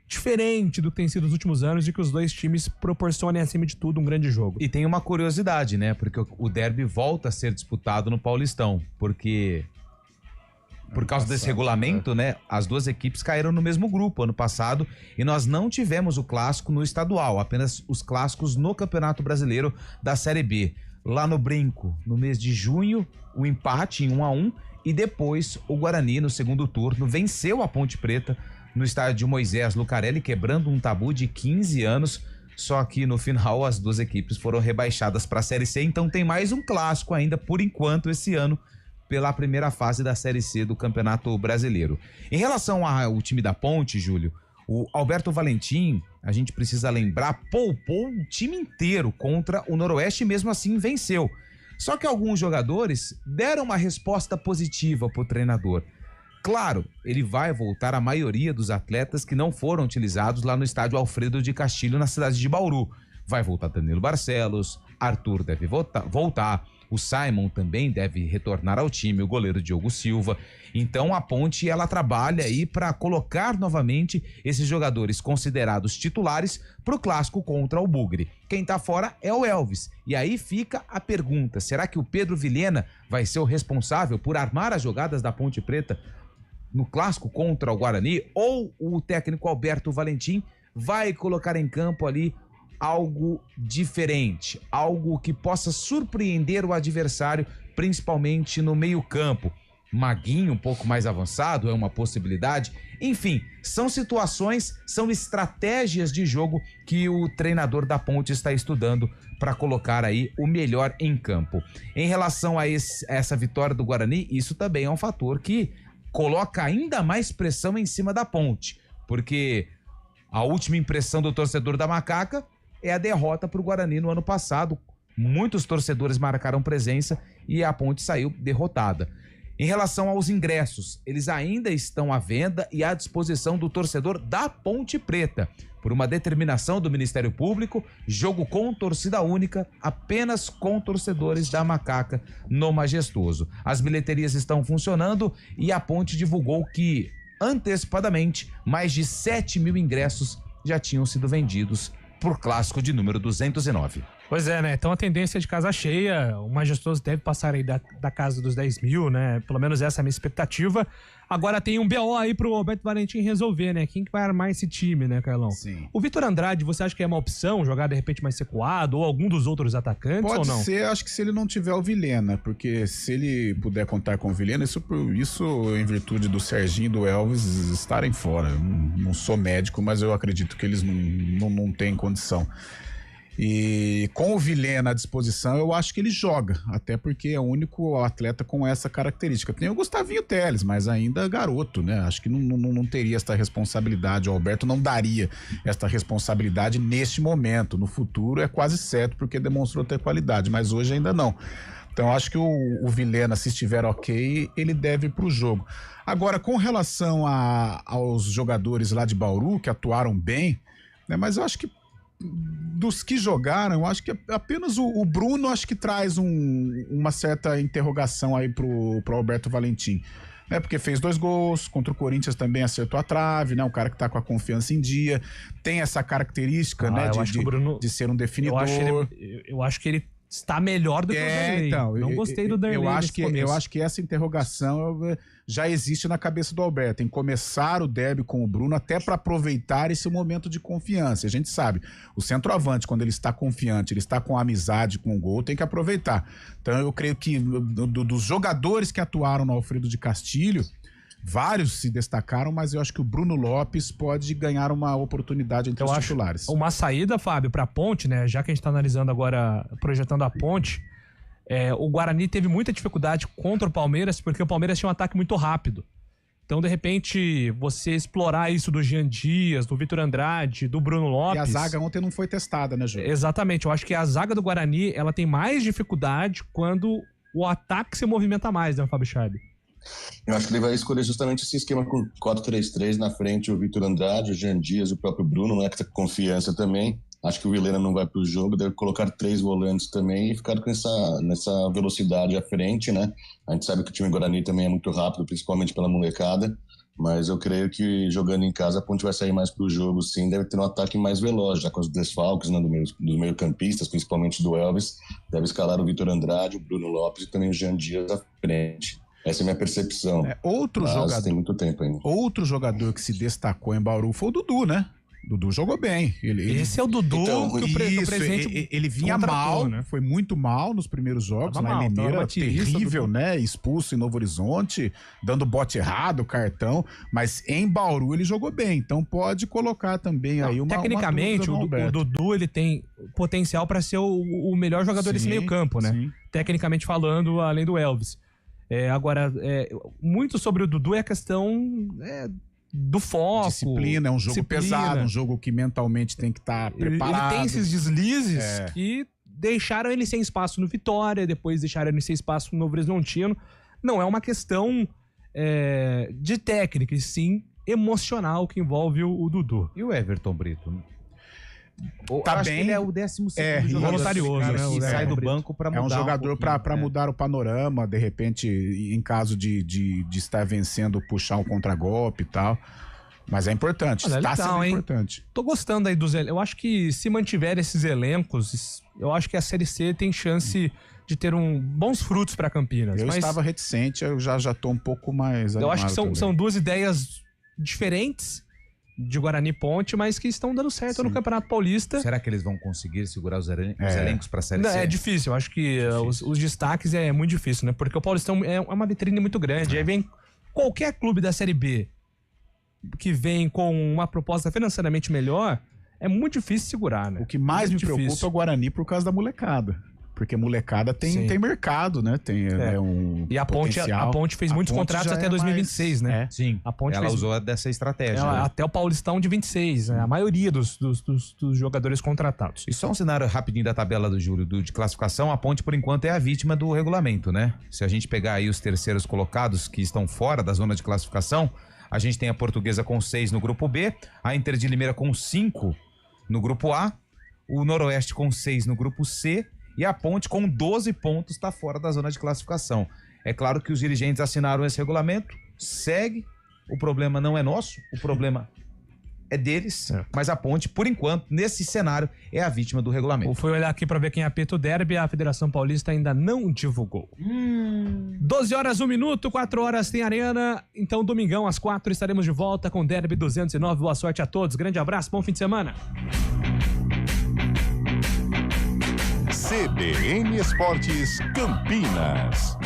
diferente do que tem sido nos últimos anos e que os dois times proporcionem, acima de tudo, um grande jogo.
E tem uma curiosidade, né? Porque o derby volta a ser disputado no Paulistão, porque... Por causa desse regulamento, né? As duas equipes caíram no mesmo grupo ano passado e nós não tivemos o clássico no estadual, apenas os clássicos no Campeonato Brasileiro da Série B. Lá no Brinco, no mês de junho, o empate em 1-1 e depois o Guarani, no segundo turno, venceu a Ponte Preta no estádio Moisés Lucarelli, quebrando um tabu de 15 anos. Só que no final as duas equipes foram rebaixadas para a Série C, então tem mais um clássico ainda por enquanto esse ano, pela primeira fase da Série C do Campeonato Brasileiro. Em relação ao time da Ponte, Júlio, o Alberto Valentim, a gente precisa lembrar, poupou o time inteiro contra o Noroeste e mesmo assim venceu. Só que alguns jogadores deram uma resposta positiva pro treinador. Claro, ele vai voltar a maioria dos atletas que não foram utilizados lá no estádio Alfredo de Castilho, na cidade de Bauru. Vai voltar Danilo Barcelos, Arthur deve voltar, o Simon também deve retornar ao time, o goleiro Diogo Silva. Então a Ponte, ela trabalha aí para colocar novamente esses jogadores considerados titulares para o clássico contra o Bugre. Quem tá fora é o Elvis. E aí fica a pergunta, será que o Pedro Vilhena vai ser o responsável por armar as jogadas da Ponte Preta no clássico contra o Guarani? Ou o técnico Alberto Valentim vai colocar em campo ali algo diferente, algo que possa surpreender o adversário, principalmente no meio-campo? Maguinho um pouco mais avançado é uma possibilidade. Enfim, são situações, são estratégias de jogo que o treinador da Ponte está estudando para colocar aí o melhor em campo. Em relação a essa vitória do Guarani, isso também é um fator que coloca ainda mais pressão em cima da Ponte, porque a última impressão do torcedor da Macaca é a derrota para o Guarani no ano passado. Muitos torcedores marcaram presença e a Ponte saiu derrotada. Em relação aos ingressos, eles ainda estão à venda e à disposição do torcedor da Ponte Preta. Por uma determinação do Ministério Público, jogo com torcida única, apenas com torcedores da Macaca no Majestoso. As bilheterias estão funcionando e a Ponte divulgou que, antecipadamente, mais de 7 mil ingressos já tinham sido vendidos por clássico de número 209.
Pois é, né? Então a tendência é de casa cheia, o Majestoso deve passar aí da casa dos 10 mil, né? Pelo menos essa é a minha expectativa. Agora tem um BO aí pro Alberto Valentim resolver, né? Quem que vai armar esse time, né, Carlão?
Sim.
O Vitor Andrade, você acha que é uma opção jogar de repente mais recuado ou algum dos outros atacantes ou não?
Pode ser, acho que se ele não tiver o Vilhena, porque se ele puder contar com o Vilhena, isso em virtude do Serginho e do Elvis estarem fora. Eu não sou médico, mas eu acredito que eles não têm condição. E com o Vilhena à disposição, eu acho que ele joga, até porque é o único atleta com essa característica. Tem o Gustavinho Telles, mas ainda garoto, né? Acho que não teria essa responsabilidade, o Alberto não daria essa responsabilidade neste momento. No futuro é quase certo, porque demonstrou ter qualidade, mas hoje ainda não. Então acho que o Vilhena, se estiver ok, ele deve ir pro jogo. Agora, com relação aos jogadores lá de Bauru, que atuaram bem, né? Mas eu acho que dos que jogaram, eu acho que apenas o Bruno acho que traz uma certa interrogação aí pro Alberto Valentim, né? Porque fez 2 gols, contra o Corinthians também acertou a trave, né? Um cara que tá com a confiança em dia, tem essa característica, né? De ser um definidor.
Eu acho que ele está melhor do que o Darley. Então, não gostei do Darley.
Eu acho que essa interrogação já existe na cabeça do Alberto, em começar o derby com o Bruno, até para aproveitar esse momento de confiança. A gente sabe, o centroavante, quando ele está confiante, ele está com amizade com o gol, tem que aproveitar. Então eu creio que dos jogadores que atuaram no Alfredo de Castilho, vários se destacaram, mas eu acho que o Bruno Lopes pode ganhar uma oportunidade entre os titulares.
Uma saída, Fábio, para a Ponte, né? Já que a gente está analisando agora, projetando a Ponte, o Guarani teve muita dificuldade contra o Palmeiras, porque o Palmeiras tinha um ataque muito rápido. Então, de repente, você explorar isso do Jean Dias, do Vitor Andrade, do Bruno Lopes...
E a zaga ontem não foi testada, né, Júlio?
Exatamente. Eu acho que a zaga do Guarani, ela tem mais dificuldade quando o ataque se movimenta mais, né, Fábio Scheibe?
Eu acho que ele vai escolher justamente esse esquema com 4-3-3 na frente, o Vitor Andrade, o Jean Dias, o próprio Bruno, né, que tá com confiança também. Acho que o Vilhena não vai pro jogo, deve colocar 3 volantes também e ficar com nessa velocidade à frente, né? A gente sabe que o time Guarani também é muito rápido, principalmente pela molecada, mas eu creio que jogando em casa a Ponte vai sair mais pro jogo, sim, deve ter um ataque mais veloz, já com os desfalques, né, dos meio-campistas, principalmente do Elvis, deve escalar o Vitor Andrade, o Bruno Lopes e também o Jean Dias à frente. Essa é a minha percepção.
Outro jogador,
tem muito tempo ainda.
Outro jogador que se destacou em Bauru foi o Dudu, né? Dudu jogou bem.
Esse é o Dudu que o presidente...
Ele vinha mal, né? Foi muito mal nos primeiros jogos. Lá em Limeira, terrível, né? Expulso em Novo Horizonte, dando bote errado, cartão. Mas em Bauru ele jogou bem. Então pode colocar também aí uma...
Tecnicamente, o Dudu ele tem potencial para ser o melhor jogador desse meio campo, né? Sim. Tecnicamente falando, além do Elvis. Agora, muito sobre o Dudu é a questão... do foco.
Disciplina, é um jogo pesado, um jogo que mentalmente tem que estar preparado.
Ele tem esses deslizes que deixaram ele sem espaço no Vitória, depois deixaram ele sem espaço no Novo Horizontino. Não é uma questão de técnica, e sim emocional que envolve o Dudu.
E o Everton Brito?
Tá bem.
Ele é o 12º jogador
voluntarioso, né?
Que sai do banco para mudar.
É um jogador para mudar o panorama, de repente, em caso de estar vencendo, puxar um contragolpe e tal. Mas é importante, está sendo importante.
Tô gostando aí dos elencos. Eu acho que se mantiver esses elencos, eu acho que a Série C tem chance de ter bons frutos para Campinas.
Eu estava reticente, eu já tô um pouco mais animado.
Eu acho que são duas ideias diferentes de Guarani e Ponte, mas que estão dando certo no Campeonato Paulista.
Será que eles vão conseguir segurar os elencos para a Série C?
É difícil, eu acho que os destaques é muito difícil, né? Porque o Paulistão é uma vitrine muito grande. Aí vem qualquer clube da Série B que vem com uma proposta financeiramente melhor, é muito difícil segurar, né?
O que mais me preocupa é o Guarani por causa da molecada. Porque molecada tem mercado, né? Tem
E a Ponte fez muitos contratos até 2026, né?
Sim,
a Ponte
ela usou dessa estratégia.
Até o Paulistão de 26, né? A maioria dos jogadores contratados.
E só um cenário rapidinho da tabela do Júlio, de classificação, a Ponte por enquanto é a vítima do regulamento, né? Se a gente pegar aí os terceiros colocados que estão fora da zona de classificação, a gente tem a Portuguesa com 6 no grupo B, a Inter de Limeira com 5 no grupo A, o Noroeste com 6 no grupo C e a Ponte com 12 pontos está fora da zona de classificação. É claro que os dirigentes assinaram esse regulamento, segue, o problema não é nosso, o problema é deles, mas a Ponte, por enquanto, nesse cenário, é a vítima do regulamento.
Eu fui olhar aqui para ver quem apita o derby, a Federação Paulista ainda não divulgou. 12 horas, 1 minuto, 4 horas tem Arena, então domingão às 4 estaremos de volta com o Derby 209, boa sorte a todos, grande abraço, bom fim de semana.
CBN Esportes Campinas.